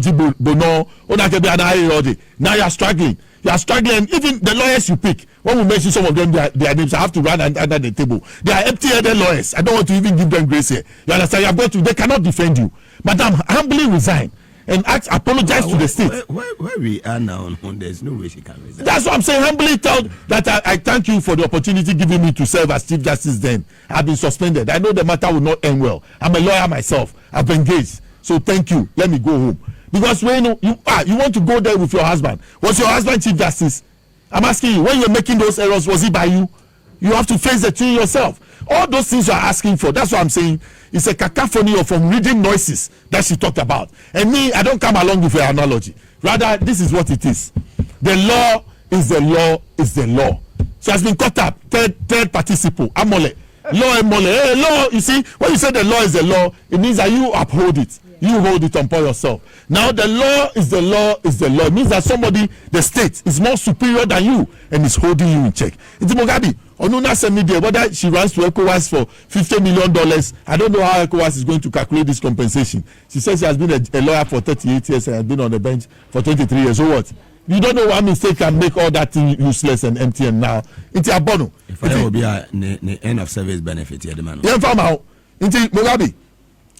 [SPEAKER 4] now you're struggling. You are struggling. Even the lawyers you pick, when we mention some of them, their names, I have to run under the table. They are empty-headed lawyers. I don't want to even give them grace here. You understand? They cannot defend you. Madam, humbly resign and apologize to the state.
[SPEAKER 3] Where we are now, there's no way she can resign.
[SPEAKER 4] That's what I'm saying. Humbly tell that I thank you for the opportunity given me to serve as Chief Justice. Then I've been suspended. I know the matter will not end well. I'm a lawyer myself. I've engaged. So thank you. Let me go home. Because when you want to go there with your husband. Was your husband Chief Justice? I'm asking you, when you're making those errors, was he by you? You have to face the thing yourself. All those things you are asking for, that's what I'm saying. It's a cacophony of reading noises that she talked about. And me, I don't come along with her analogy. Rather, this is what it is. The law is the law is the law. She has been caught up. Third participle. Amole. Law and mole. Hey, law, you see, when you say the law is the law, it means that you uphold it. You hold it upon yourself. Now the law is the law is the law. It means that somebody, the state, is more superior than you and is holding you in check. It's Mugabe. Onuna sent me there, whether she runs to ECOWAS for $50 million. I don't know how ECOWAS is going to calculate this compensation. She says she has been a lawyer for 38 years and has been on the bench for 23 years. So what? You don't know what mistake can make all that thing useless and empty and now. It's a bono.
[SPEAKER 3] If I will be an end of service benefit here, the man.
[SPEAKER 4] Yeah, farm out. It's Mugabe.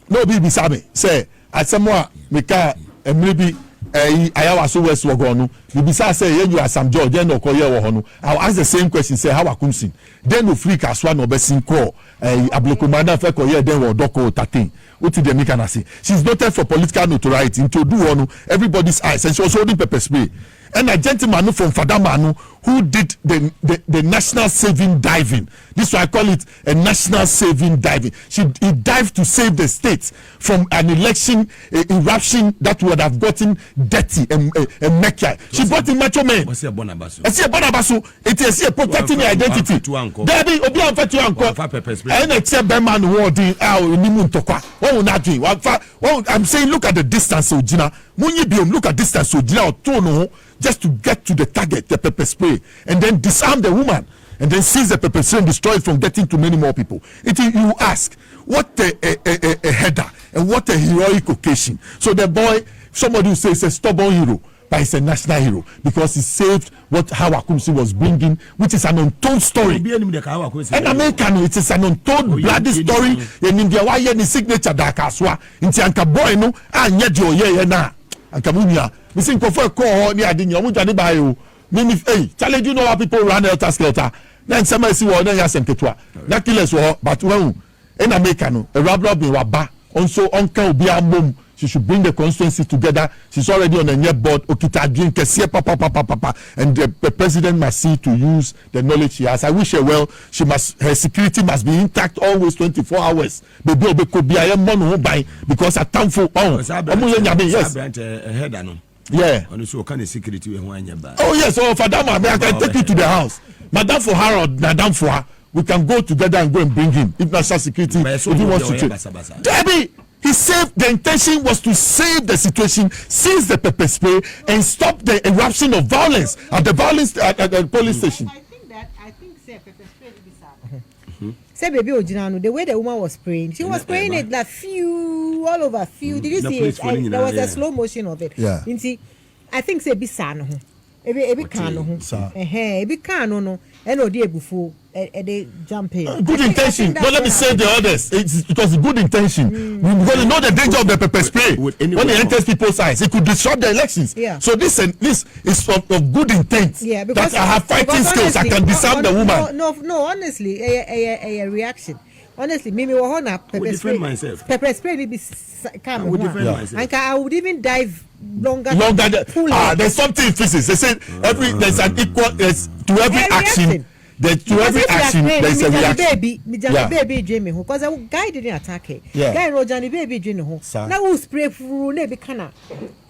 [SPEAKER 4] No be bisabe say asemwa meka maybe ayawa so west wogonu be bisa say you are some George then okoye wo hono. I'll ask the same question say Hawa Koomson then no free kaswa no be sin call Ablekuma na fe koye then wo doko 13 uti the make na say she's noted for political notoriety into do one everybody's eyes and she was holding pepper spray. And a gentleman from Fadamanu who did the national saving diving. This is why I call it a national saving diving. He dived to save the state from an election eruption that would have gotten dirty and mecca. She brought in macho men.
[SPEAKER 3] What's a bonabasu?
[SPEAKER 4] It is a protecting your identity. Debbie, Obi and Fatu Uncle. And except Berman warding out Nimun Tokwa. What will not do? I'm saying, look at the distance, Ojina. Munyibium, look at distance, Ojina or Tono. Just to get to the target, the pepper spray, and then disarm the woman, and then seize the pepper spray and destroy it from getting to many more people. You ask, what a header and what a heroic occasion. So the boy, somebody who says a stubborn hero, but he's a national hero because he saved what Hawa Koomson was bringing, which is an untold story. And American, it is an untold bloody story. And in the why any signature that Kaswa, in Tianka boy no, and yet your na. And Kamunia, we think of a call near the Yamuja Bayo. Mimi, hey, challenge you know how people run elter skelter. Then somebody see what they are saying. That killers were, but when in Americano, a rub in Waba, also Uncle Biamum, she should bring the constituency together. She's already on a near board, Okita drink, papa, and the president must see to use the knowledge she has. I wish her well. Her security must be intact always 24 hours. Baby, could be a money buy because a town for yes. Yeah. Oh yes, so for that I can take you to the house. Madam for her or Madam for her, we can go together and go and bring him. If national security, if he wants to take. Debbie, he saved. The intention was to save the situation, seize the pepper spray, and stop the eruption of violence at the police station.
[SPEAKER 5] I think say pepper spray be say baby Ojinano, the way the woman was spraying, she was spraying it like all over few. Did you see it? There was a slow motion of it.
[SPEAKER 4] Yeah.
[SPEAKER 5] You see, I think say bisano. ebi kan no ho ebi kan no and odi ebufu they jump in.
[SPEAKER 4] Good intention. But let me say the others. It was a good intention. Because you know the danger of the pepper spray. When it enters people's eyes, it could disrupt the elections.
[SPEAKER 5] Yeah.
[SPEAKER 4] So this is of good intent.
[SPEAKER 5] Yeah, because
[SPEAKER 4] that I have fighting skills. I can disarm the woman.
[SPEAKER 5] No, honestly, a reaction. Honestly, me wahona pepper spray. Myself. Pepper spray may be calm. I would defend myself. I would even dive longer.
[SPEAKER 4] There's something in physics. They say there's an equal to every action. To every action, there's a reaction.
[SPEAKER 5] Baby dreaming because a guy didn't attack it. Guy Rojani baby dreaming home. Now who spray through nebi kana.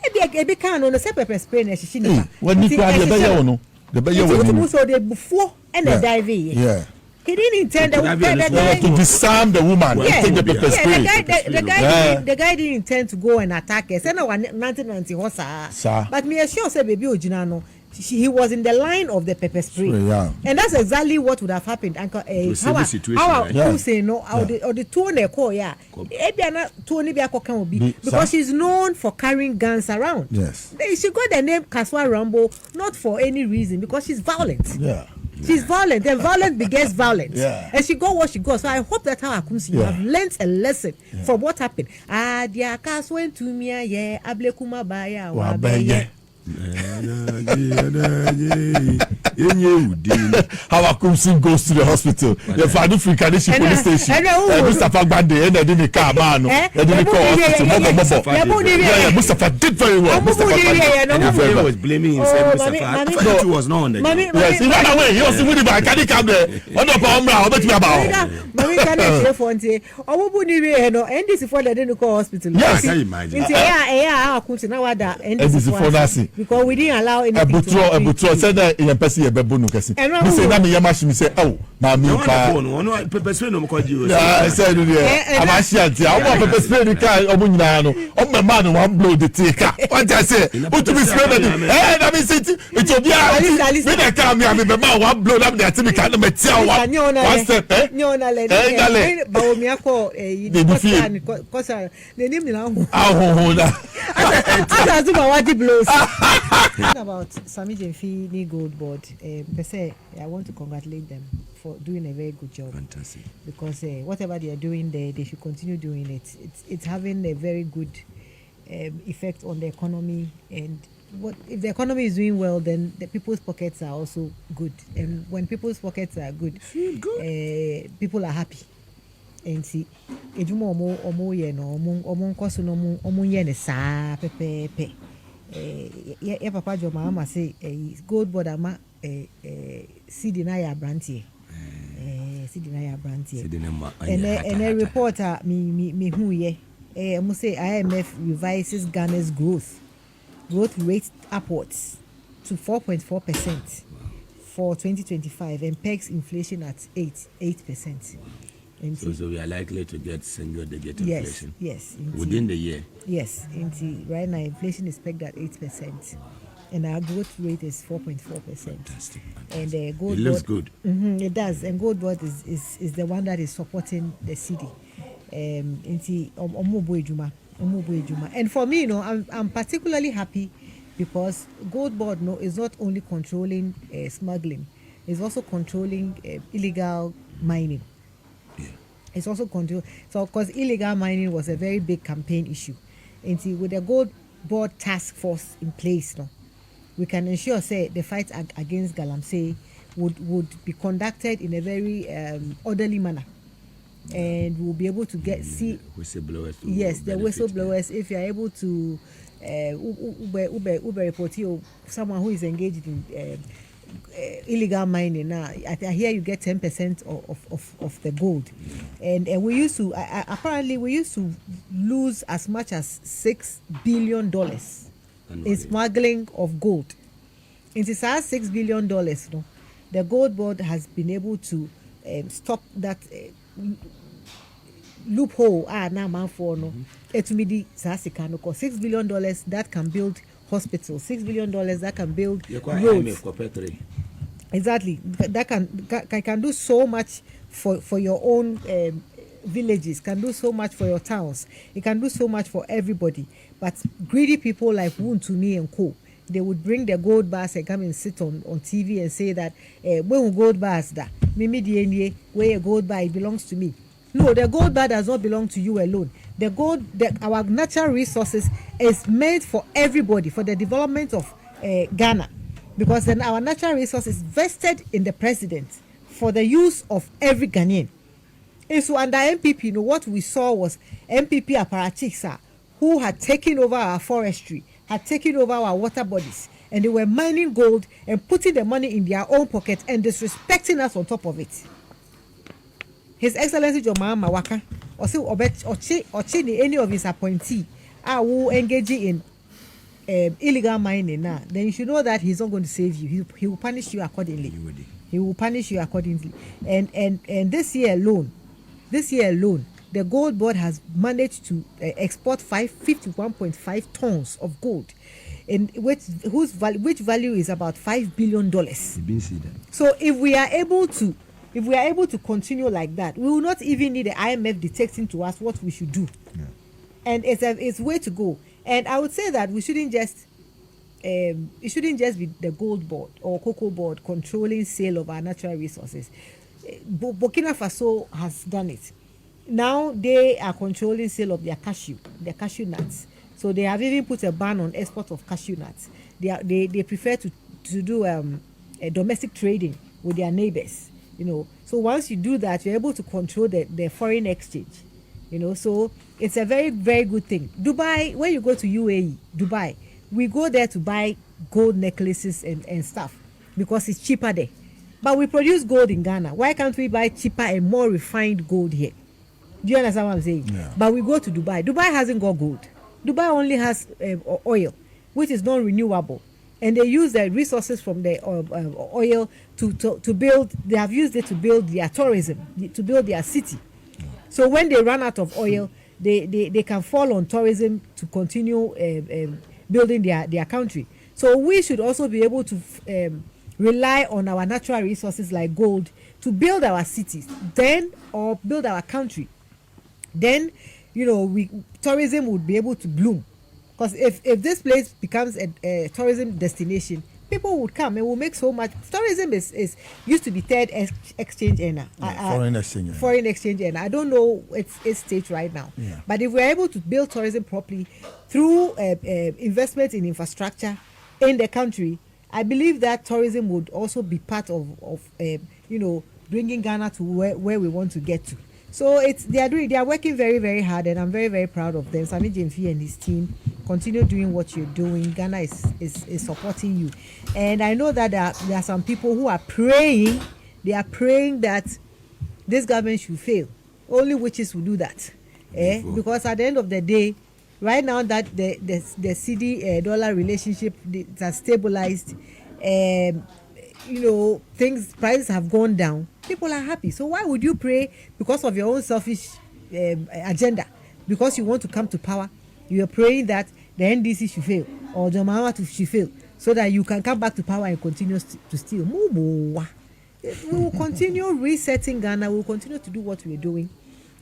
[SPEAKER 5] Ebi kana no se pepper spray na shishini.
[SPEAKER 4] When you cry the better no. The better
[SPEAKER 5] one. So they before and they dive in.
[SPEAKER 4] Yeah.
[SPEAKER 5] He didn't intend the guy
[SPEAKER 4] to disarm the woman.
[SPEAKER 5] Yeah,
[SPEAKER 4] take the pepper spray.
[SPEAKER 5] The guy didn't intend to go and attack her. Say no 1990 hosa. But me sure say baby ojina no. He was in the line of the pepper spray, and that's exactly what would have happened. Uncle, Hawa Koomson, no, or the two ne call, because she's known for carrying guns around.
[SPEAKER 4] Yes,
[SPEAKER 5] she got the name Kaswa Rambo not for any reason, because she's violent.
[SPEAKER 4] Yeah.
[SPEAKER 5] She's violent, and violence begets violence.
[SPEAKER 4] Yeah.
[SPEAKER 5] And she got what she got. So I hope that Hawa Koomson, you have learnt a lesson from what happened. Dia Kas went to me, Ablekuma baya wabe.
[SPEAKER 4] Hawa Koomson goes to the hospital. The Fadu police station. Mustafa Gbande and the car man. Mustafa did very well.
[SPEAKER 2] Mustafa was blaming himself. Mustafa was not on the job.
[SPEAKER 4] Yes, he ran away. He was with the back. Can he come there? On the bomb, I'll bet you about.
[SPEAKER 5] Mami can I say, oh, and this is for the Denico hospital.
[SPEAKER 4] Yes,
[SPEAKER 5] I imagine. Hawa Koomson now that and this is for that. Because we didn't allow anything
[SPEAKER 4] to said that in a person a babu no kasi. Me say na me yamashi me say oh mami pa.
[SPEAKER 2] No pepper spray no call you.
[SPEAKER 4] Yeah, I said yeah. Amashi anti. I want pepper spray the car omo nyina no. O me man one blow the take. What I say? What to be spray that? Na me say it will be me the car me me man one blow that the me can me tell one. One step eh?
[SPEAKER 5] Nyola le. Ba o mi akọ kosa the name na ho.
[SPEAKER 4] Ho na.
[SPEAKER 5] Asa zuma wadi blows. About Sami Jemfi Gold Board, per se, I want to congratulate them for doing a very good job.
[SPEAKER 2] Fantastic.
[SPEAKER 5] Because whatever they are doing there, they should continue doing it. It's having a very good effect on the economy. And if the economy is doing well, then the people's pockets are also good. And when people's pockets are good, people are happy. And see, yeah, Papa Jo Mama say Gold Board ama CD na ya brantie. CD na ya brantie. And a reporter me hu ye. Mo say IMF revises Ghana's growth rate upwards to 4.4% for 2025 and pegs inflation at 8%.
[SPEAKER 2] So we are likely to get single-digit inflation.
[SPEAKER 5] Yes,
[SPEAKER 2] within the year.
[SPEAKER 5] Yes, right now inflation is pegged at 8%, and our growth rate is 4.4%.
[SPEAKER 2] Fantastic.
[SPEAKER 5] And
[SPEAKER 2] Gold Board, looks good.
[SPEAKER 5] It does, and Gold Board is the one that is supporting the city. And for me, I'm particularly happy because Gold Board is not only controlling smuggling, it's also controlling illegal mining. It's also control. So, of course, illegal mining was a very big campaign issue. And see, with the Gold Board task force in place, we can ensure, say, the fight against Galamsey would be conducted in a very orderly manner, and we'll be able to see
[SPEAKER 2] whistleblowers.
[SPEAKER 5] Yes, the whistleblowers. If you are able to Uber report you someone who is engaged in illegal mining. Now I hear you get 10% of the gold, and we used to apparently we used to lose as much as $6 billion in smuggling of gold. It is our $6 billion. The Gold Board has been able to stop that loophole. Now man for no. It will be $6 billion that can build hospitals, $6 billion that can build roads. Exactly, that can do so much for your own villages, can do so much for your towns. It can do so much for everybody. But greedy people like Wuntumi and Co, they would bring the gold bars and come and sit on TV and say that when gold bars da mimi die where a gold bar it belongs to me. No, the gold bar does not belong to you alone. Our natural resources is meant for everybody, for the development of Ghana, because then our natural resources vested in the president for the use of every Ghanaian. And so under MPP, what we saw was MPP apparatchiks who had taken over our forestry, had taken over our water bodies, and they were mining gold and putting the money in their own pocket and disrespecting us on top of it. His Excellency John Mahama Waka, or any of his appointees who engage in illegal mining now, then you should know that he's not going to save you. He will punish you accordingly. He will punish you accordingly. And this year alone, the gold board has managed to export 51.5 tons of gold, in which value is about $5 billion. So if we are able to continue like that, we will not even need the IMF dictating to us what we should do. Yeah. And it's way to go. And I would say that we shouldn't just it shouldn't just be the gold board or cocoa board controlling sale of our natural resources. Burkina Faso has done it. Now they are controlling sale of their cashew nuts. So they have even put a ban on export of cashew nuts. They prefer to do a domestic trading with their neighbors. So once you do that, you're able to control the foreign exchange. So it's a very, very good thing. Dubai, when you go to UAE, Dubai, we go there to buy gold necklaces and stuff because it's cheaper there. But we produce gold in Ghana. Why can't we buy cheaper and more refined gold here? Do you understand what I'm saying? Yeah. But we go to Dubai. Dubai hasn't got gold. Dubai only has oil, which is non-renewable. And they use the resources from the oil to build. They have used it to build their tourism, to build their city. So when they run out of oil, they can fall on tourism to continue building their country. So we should also be able to rely on our natural resources like gold to build our cities, or build our country. Then, tourism would be able to bloom. Because if this place becomes a tourism destination, people would come and will make so much. Tourism is used to be third exchange earner. Foreign exchange earner. I don't know its state right now. Yeah. But if we're able to build tourism properly through investment in infrastructure in the country, I believe that tourism would also be part of bringing Ghana to where we want to get to. So they are working very, very hard, and I'm very, very proud of them. Sami Jemfi and his team continue doing what you're doing. Ghana is supporting you, and I know that there are some people who are praying. They are praying that this government should fail. Only witches will do that, because at the end of the day, right now that the CD dollar relationship has stabilized, prices have gone down. People are happy. So why would you pray because of your own selfish agenda? Because you want to come to power, you are praying that the NDC should fail or the Mahama should fail so that you can come back to power and continue to steal. We will continue resetting Ghana. We will continue to do what we are doing.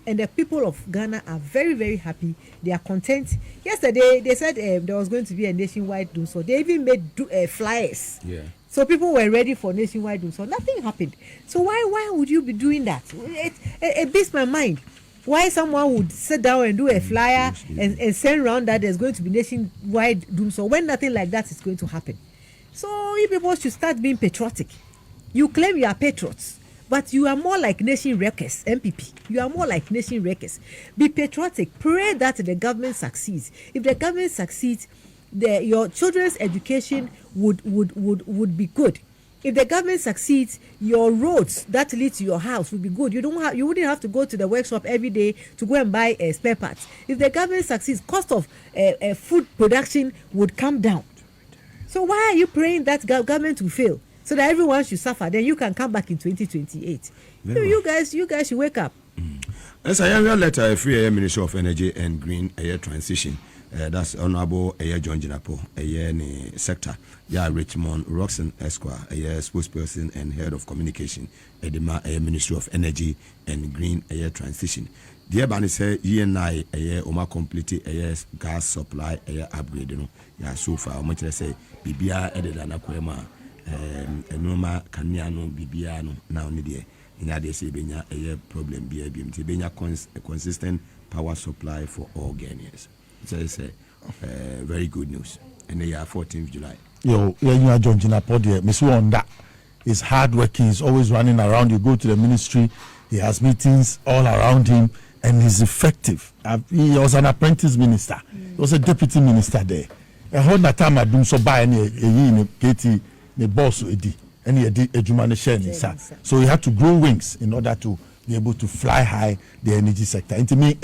[SPEAKER 5] And the people of Ghana are very, very happy. They are content. Yesterday, they said there was going to be a nationwide doom. So they even made flyers. Yeah. So people were ready for nationwide doom. So nothing happened. So why would you be doing that? It beats my mind. Why someone would sit down and do a flyer and send around that there's going to be nationwide doom. So when nothing like that is going to happen. So you people should start being patriotic. You claim you are patriots, but you are more like nation wreckers, MPP. You are more like nation wreckers. Be patriotic. Pray that the government succeeds. If the government succeeds, your children's education would be good. If the government succeeds, your roads that lead to your house will be good. You wouldn't have to go to the workshop every day to go and buy spare parts. If the government succeeds, cost of food production would come down. So why are you praying that government will fail so that everyone should suffer? Then you can come back in 2028. You guys should wake up.
[SPEAKER 3] As I have a letter, a free Ministry of Energy and Green Air Transition. That's Honorable John Jinapo, ne sector. Yeah, Richmond Roxon Esquire, spokesperson and head of communication at the Ministry of Energy and Green Transition. Dear Bani say, ENI, Oma complete gas supply upgrade. Yeah, so far, much I say, Bibia Edana Kwema, Noma Kanyano, Bibiano, now Nidia. In that they say, Benya a problem, BMT, Benya consistent power supply for all Ghanaians. So it's very good news. And they are 14th July.
[SPEAKER 4] You are John Jinapodi, Miss Wanda is hardworking, he's always running around. You go to the ministry, he has meetings all around him, and he's effective. He was an apprentice minister, he was a deputy minister there. A whole time I do so by any Katie, the boss, and he did a Jumane share. So he had to grow wings in order to be able to fly high the energy sector. And to me,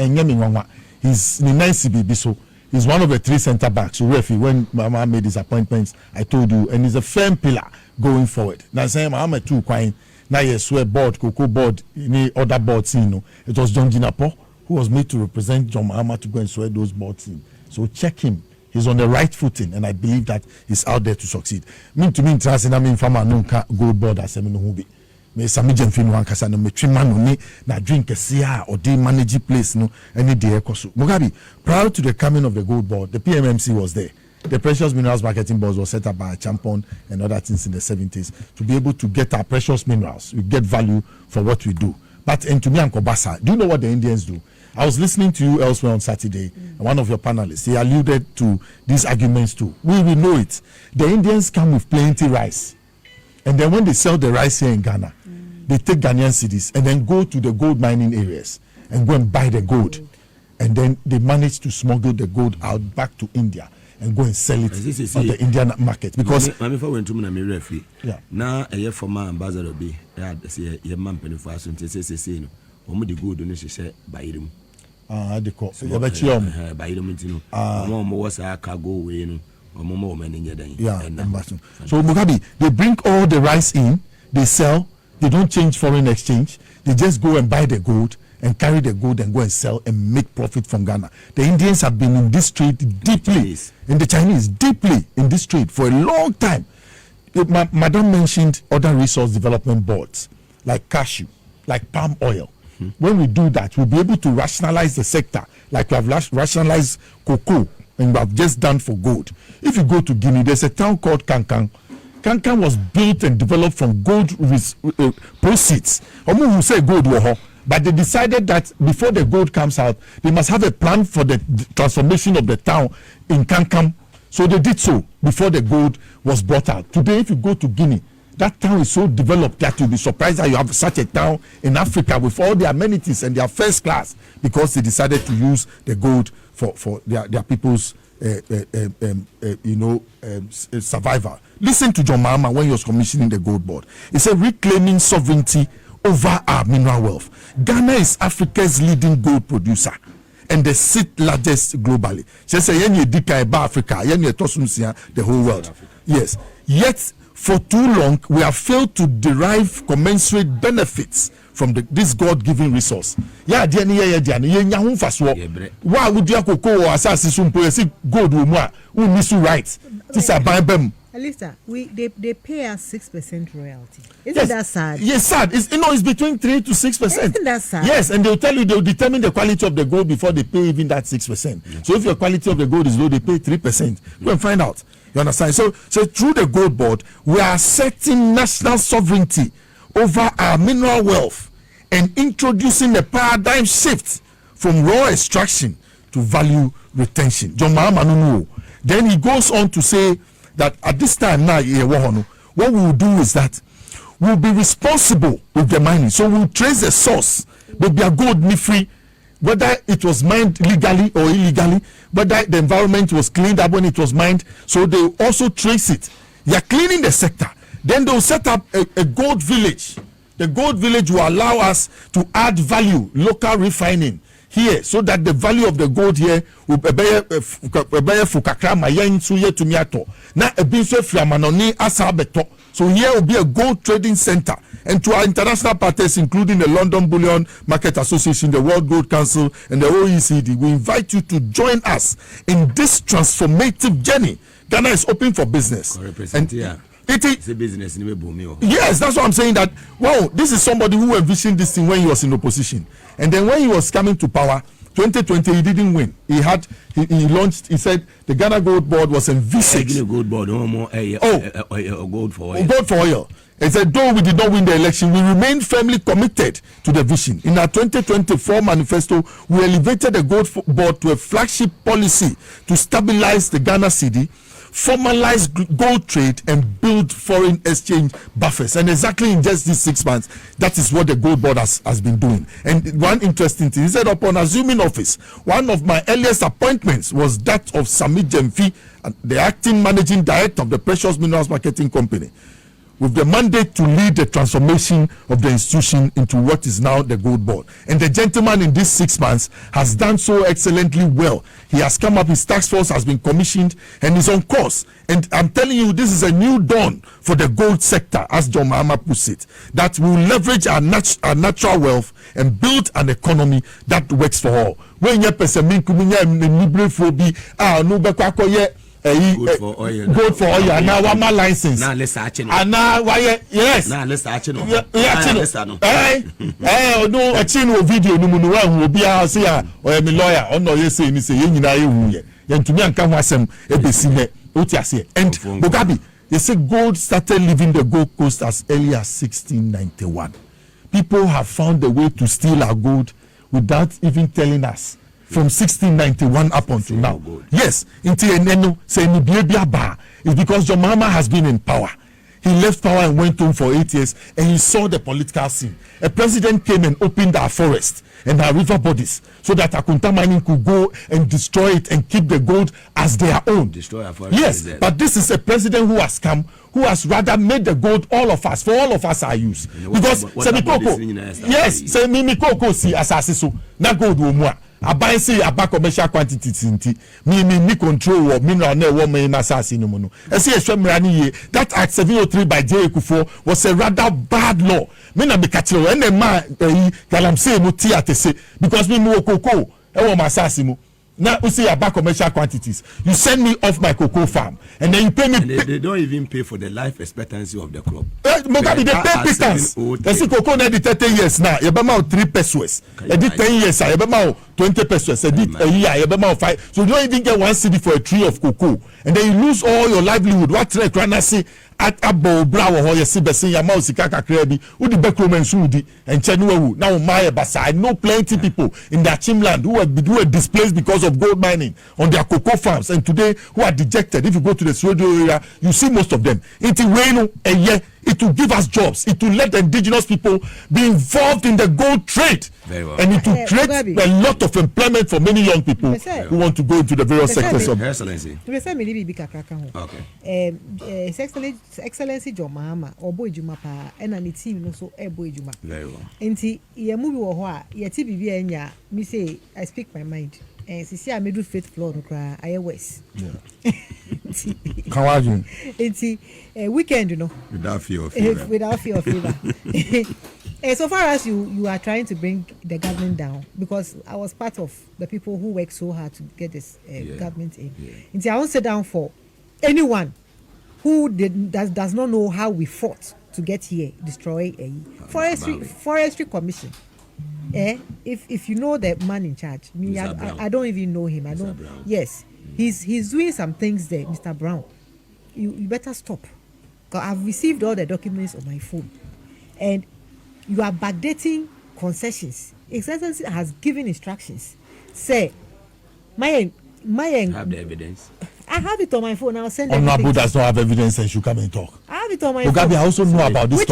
[SPEAKER 4] he's nice to so. He's one of the 3 center backs. When Mama made his appointments, I told you, and he's a firm pillar going forward. Now, saying I'm a 2 coin. Now, yes, swear board, cocoa board, any other boards, It was John Jinapo who was made to represent John Mahama to go and swear those boards in. So check him. He's on the right footing, and I believe that he's out there to succeed. To me, farmer no gold board as a hubi. Me sami jemfin wan kasa no metwima no ni na drink sia or dey manage place no any dey ekoso. Mugabe, prior to the coming of the gold board, the PMMC was there. The precious minerals marketing board was set up by Champon and other things in the 70s to be able to get our precious minerals. We get value for what we do. But and to me and Kobasa, do you know what the Indians do? I was listening to you elsewhere on Saturday, and one of your panelists, he alluded to these arguments too. We will know it. The Indians come with plenty rice. And then when they sell the rice here in Ghana, they take Ghanaian cities and then go to the gold mining areas and go and buy the gold. And then they manage to smuggle the gold out back to India and go and sell it on the Indian market. Because
[SPEAKER 3] now a former ambassador be say a man penny for us to say no. The gold donation say buy them.
[SPEAKER 4] They call
[SPEAKER 3] buy them. Was a cargo way. So
[SPEAKER 4] Mugabe, they bring all the rice in, they sell, they don't change foreign exchange, they just go and buy the gold and carry the gold and go and sell and make profit from Ghana. The Indians have been in this trade deeply, and the Chinese deeply in this trade for a long time. Madam mentioned other resource development boards like cashew, like palm oil. When we do that, we'll be able to rationalize the sector like we have rationalized cocoa and we have just done for gold. If you go to Guinea, there's a town called Kankan. Kankan was built and developed from gold proceeds. Who say gold war, but they decided that before the gold comes out, they must have a plan for the transformation of the town in Kankan. So they did so before the gold was brought out. Today, if you go to Guinea, that town is so developed that you'll be surprised that you have such a town in Africa with all the amenities and they are first class because they decided to use the gold for their people's survival. Listen to John Mahama when he was commissioning the gold board. He said reclaiming sovereignty over our mineral wealth. Ghana is Africa's leading gold producer and the 6th largest globally. She said Africa, the whole world. Yes. Yet for too long we have failed to derive commensurate benefits from this God-given resource. Why would you cocoa or assassin gold who miss you right? This is
[SPEAKER 5] Alistair, they pay us 6% royalty. Isn't that sad?
[SPEAKER 4] Yes, sad. It's between 3 to 6%.
[SPEAKER 5] Isn't that sad?
[SPEAKER 4] Yes, and they'll tell you they'll determine the quality of the gold before they pay even that 6%. Yeah. So if your quality of the gold is low, they pay 3%. Go and find out. You understand? So through the gold board, we are setting national sovereignty over our mineral wealth and introducing a paradigm shift from raw extraction to value retention. John Mahama. Then he goes on to say that at this time now, what we will do is that we'll be responsible with the mining. So we'll trace the source, but be a gold free, whether it was mined legally or illegally, whether the environment was cleaned up when it was mined. So they will also trace it. They are cleaning the sector. Then they'll set up a gold village. The gold village will allow us to add value, local refining here, so that the value of the gold here will be fukakra mayen suye tumiato. Na ebinso fiamanoni asabeto So here will be a gold trading center. And to our international partners, including the London Bullion Market Association, the World Gold Council, and the OECD, we invite you to join us in this transformative journey. Ghana is open for business. And it's a business. Yes, that's what I'm saying. That wow, this is somebody who envisioned this thing when he was in opposition, and then when he was coming to power, 2020, he didn't win. He launched. He said the Ghana Gold Board was envisaged. Gold Board, gold for oil. Gold for oil. He said, though we did not win the election, we remain firmly committed to the vision. In our 2024 manifesto, we elevated the Gold Board to a flagship policy to stabilize the Ghana cedi, formalize gold trade, and build foreign exchange buffers. And exactly in just these 6 months, that is what the Gold Board has been doing. And one interesting thing, he said, upon assuming office, one of my earliest appointments was that of Samit Jemfi, the acting managing director of the Precious Minerals Marketing Company, with the mandate to lead the transformation of the institution into what is now the Gold Board. And the gentleman in these 6 months has done so excellently well. He has come up, his task force has been commissioned and is on course. And I'm telling you, this is a new dawn for the gold sector, as John Mahama puts it, that will leverage our natural wealth and build an economy that works for all. When you person gold for oil and now one more license. Now let's search it. And now why yes. Now let's search it. No a chino video no no one will be out say or a lawyer or no yes say ni say yen nyina ehu ye. Yen tumi anka ho asem ebesi me. Oti ase. And Mugabe, they say gold started leaving the Gold Coast as early as 1691. People have found a way to steal our gold without even telling us. From 1691 up until now. Good. Yes, it's because John Mahama has been in power. He left power and went home for 8 years, and he saw the political scene. A president came and opened our forest and our river bodies so that Akunta mining could go and destroy it and keep the gold as their own. Destroy our forest. Yes, but this is a president who has come, who has rather made the gold all of us, for all of us are used. Because Semikoko, yes, Semikoko si asasiso, na gold wo aban say aba commercial quantities nti me control of mineral na wo me na sase no mu no e say ehwemra ni ye that act 703 by J Kufuor was a rather bad law. Me na be katiro e na ma galam say no ti atese because me wo cocoa e wo ma sase mu now you see about commercial quantities. You send me off my cocoa farm and then you pay me. And they don't even pay for the life expectancy of the crop. Mugabe, they pay pittance. They see cocoa now 30 years now. You buy 3 pesos. You did 10 years. You buy 20 pesos. You did a year. You buy 5. So you don't even get 1 cedi for a tree of cocoa, and then you lose all your livelihood. What try to say? At abo brawo ho yesi besin ya ma osika kakra bi udi bekromen sudi enchenu wu now my basa. I know plenty people in their chimland who were displaced because of gold mining on their cocoa farms, and today who are dejected. If you go to the Soweto area, you see most of them. It will give us jobs. It will let the indigenous people be involved in the gold trade. Very well. And it will create a lot of employment for many young people who want to go into the various sectors of Excellency.
[SPEAKER 5] Okay. Excellency John Mahama or Boy Juma pa and an team no so Boy Juma. Very well. And ye movie or ye TBV me say I speak my mind. And see I made do faith floor no cry I west. Yeah.
[SPEAKER 4] How are you?
[SPEAKER 5] It's a weekend, you know.
[SPEAKER 4] Without fear of fever.
[SPEAKER 5] Without fear of fever. And so far as you are trying to bring the government down, because I was part of the people who worked so hard to get this government in. And I won't sit down for anyone who does not know how we fought to get here, destroy a forestry commission. If you know the man in charge, me I don't even know him. I don't. Yes, he's doing some things there, Mr. Brown. You better stop. Because I've received all the documents on my phone, and you are backdating concessions. Excellency has given instructions. Say, my have the evidence. I have it on my phone. I'll send it.
[SPEAKER 4] Honorable does not have evidence and should come and talk.
[SPEAKER 5] I have it on my phone.
[SPEAKER 4] Mugabe, I also know about this
[SPEAKER 5] which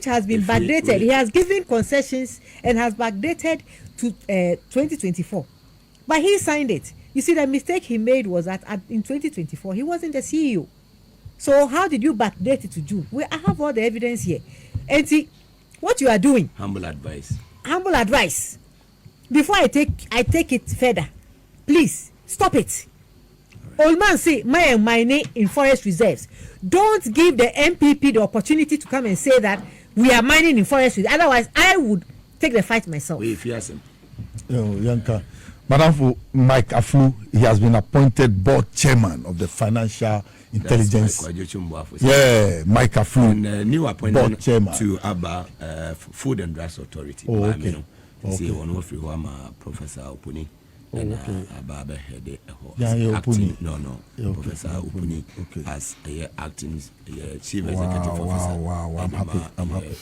[SPEAKER 5] has been backdated. He has given concessions and has backdated to 2024. But he signed it. You see, the mistake he made was that in 2024 he wasn't the CEO. So how did you backdate it to June? I have all the evidence here. And see what you are doing.
[SPEAKER 6] Humble advice.
[SPEAKER 5] Humble advice. Before I take it further, please stop it. Old man say my mining in forest reserves. Don't give the MPP the opportunity to come and say that we are mining in forest reserves. Otherwise, I would take the fight myself.
[SPEAKER 3] We fear him.
[SPEAKER 4] Yanka, Madam Mike Aflu, he has been appointed board chairman of the Financial Intelligence. Yeah, Mike Aflu.
[SPEAKER 3] And new appointment to ABBA, Food and Drugs Authority.
[SPEAKER 4] Oh, okay.
[SPEAKER 3] See, one of you Professor Opuni. And Ababa head
[SPEAKER 4] acting.
[SPEAKER 3] No, Professor Upuni as acting chief executive officer.
[SPEAKER 4] Wow, I'm happy.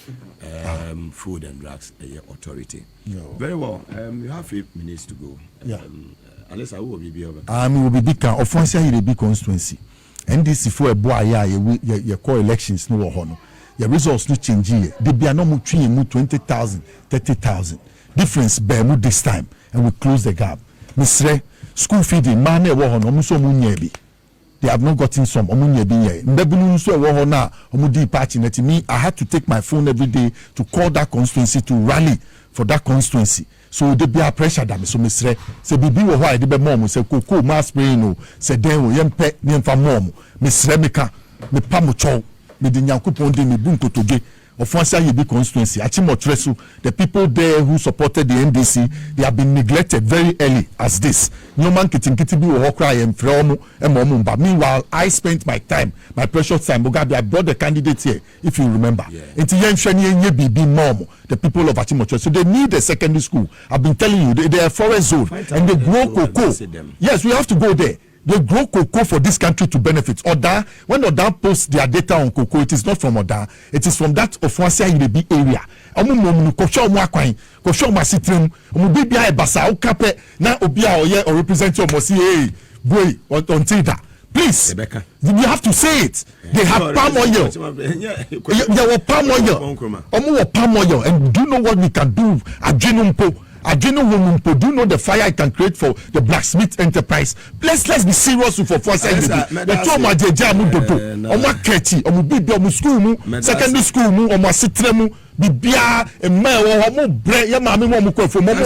[SPEAKER 3] Food and Drugs Authority. Very well. You have 8 minutes to go. Unless I will be over.
[SPEAKER 4] Will be big. Offensive here big constituency. NDC for a boy your call elections no hono. Your results no change here. They be no more 20,000, 30,000. Difference bear this time, and we close the gap. Misre school feeding man e wo ho no so munye bi. They have not gotten some omunye bi here. Mbebulu so e wo ho na omudi party net me. I had to take my phone every day to call that constituency to rally for that constituency. So they be a pressure that me so misre say bibi wo ho I dey be mom say koko mass spray no say den wo yempe ni mfa mom misre meka me pa mo chow me di nyankopon de me bu nkotoge Ofonsia Yibi constituency, Achimotresu, the people there who supported the NDC, they have been neglected very early as this. No man kitibi or cry and from Momumba. Meanwhile, I spent my time, my precious time. Mugabe, I brought the candidate here, if you remember. The people of Achimotresu. So they need a secondary school. I've been telling you, they are a forest zone and they grow cocoa. Yes, we have to go there. They grow cocoa for this country to benefit. Oda, when Oda posts their data on cocoa, it is not from Oda. It is from that of Ofonsia Yibi area. Or representative boy until that. Please, you have to say it. They have palm oil. There palm oil. Palm oil. And do you know what we can do? Do you know the fire I can create for the blacksmith enterprise? Let's be serious for first the trauma secondary school mu omo asitre mu bibia ema wo omo bre ya ma me mo ko fo mo bre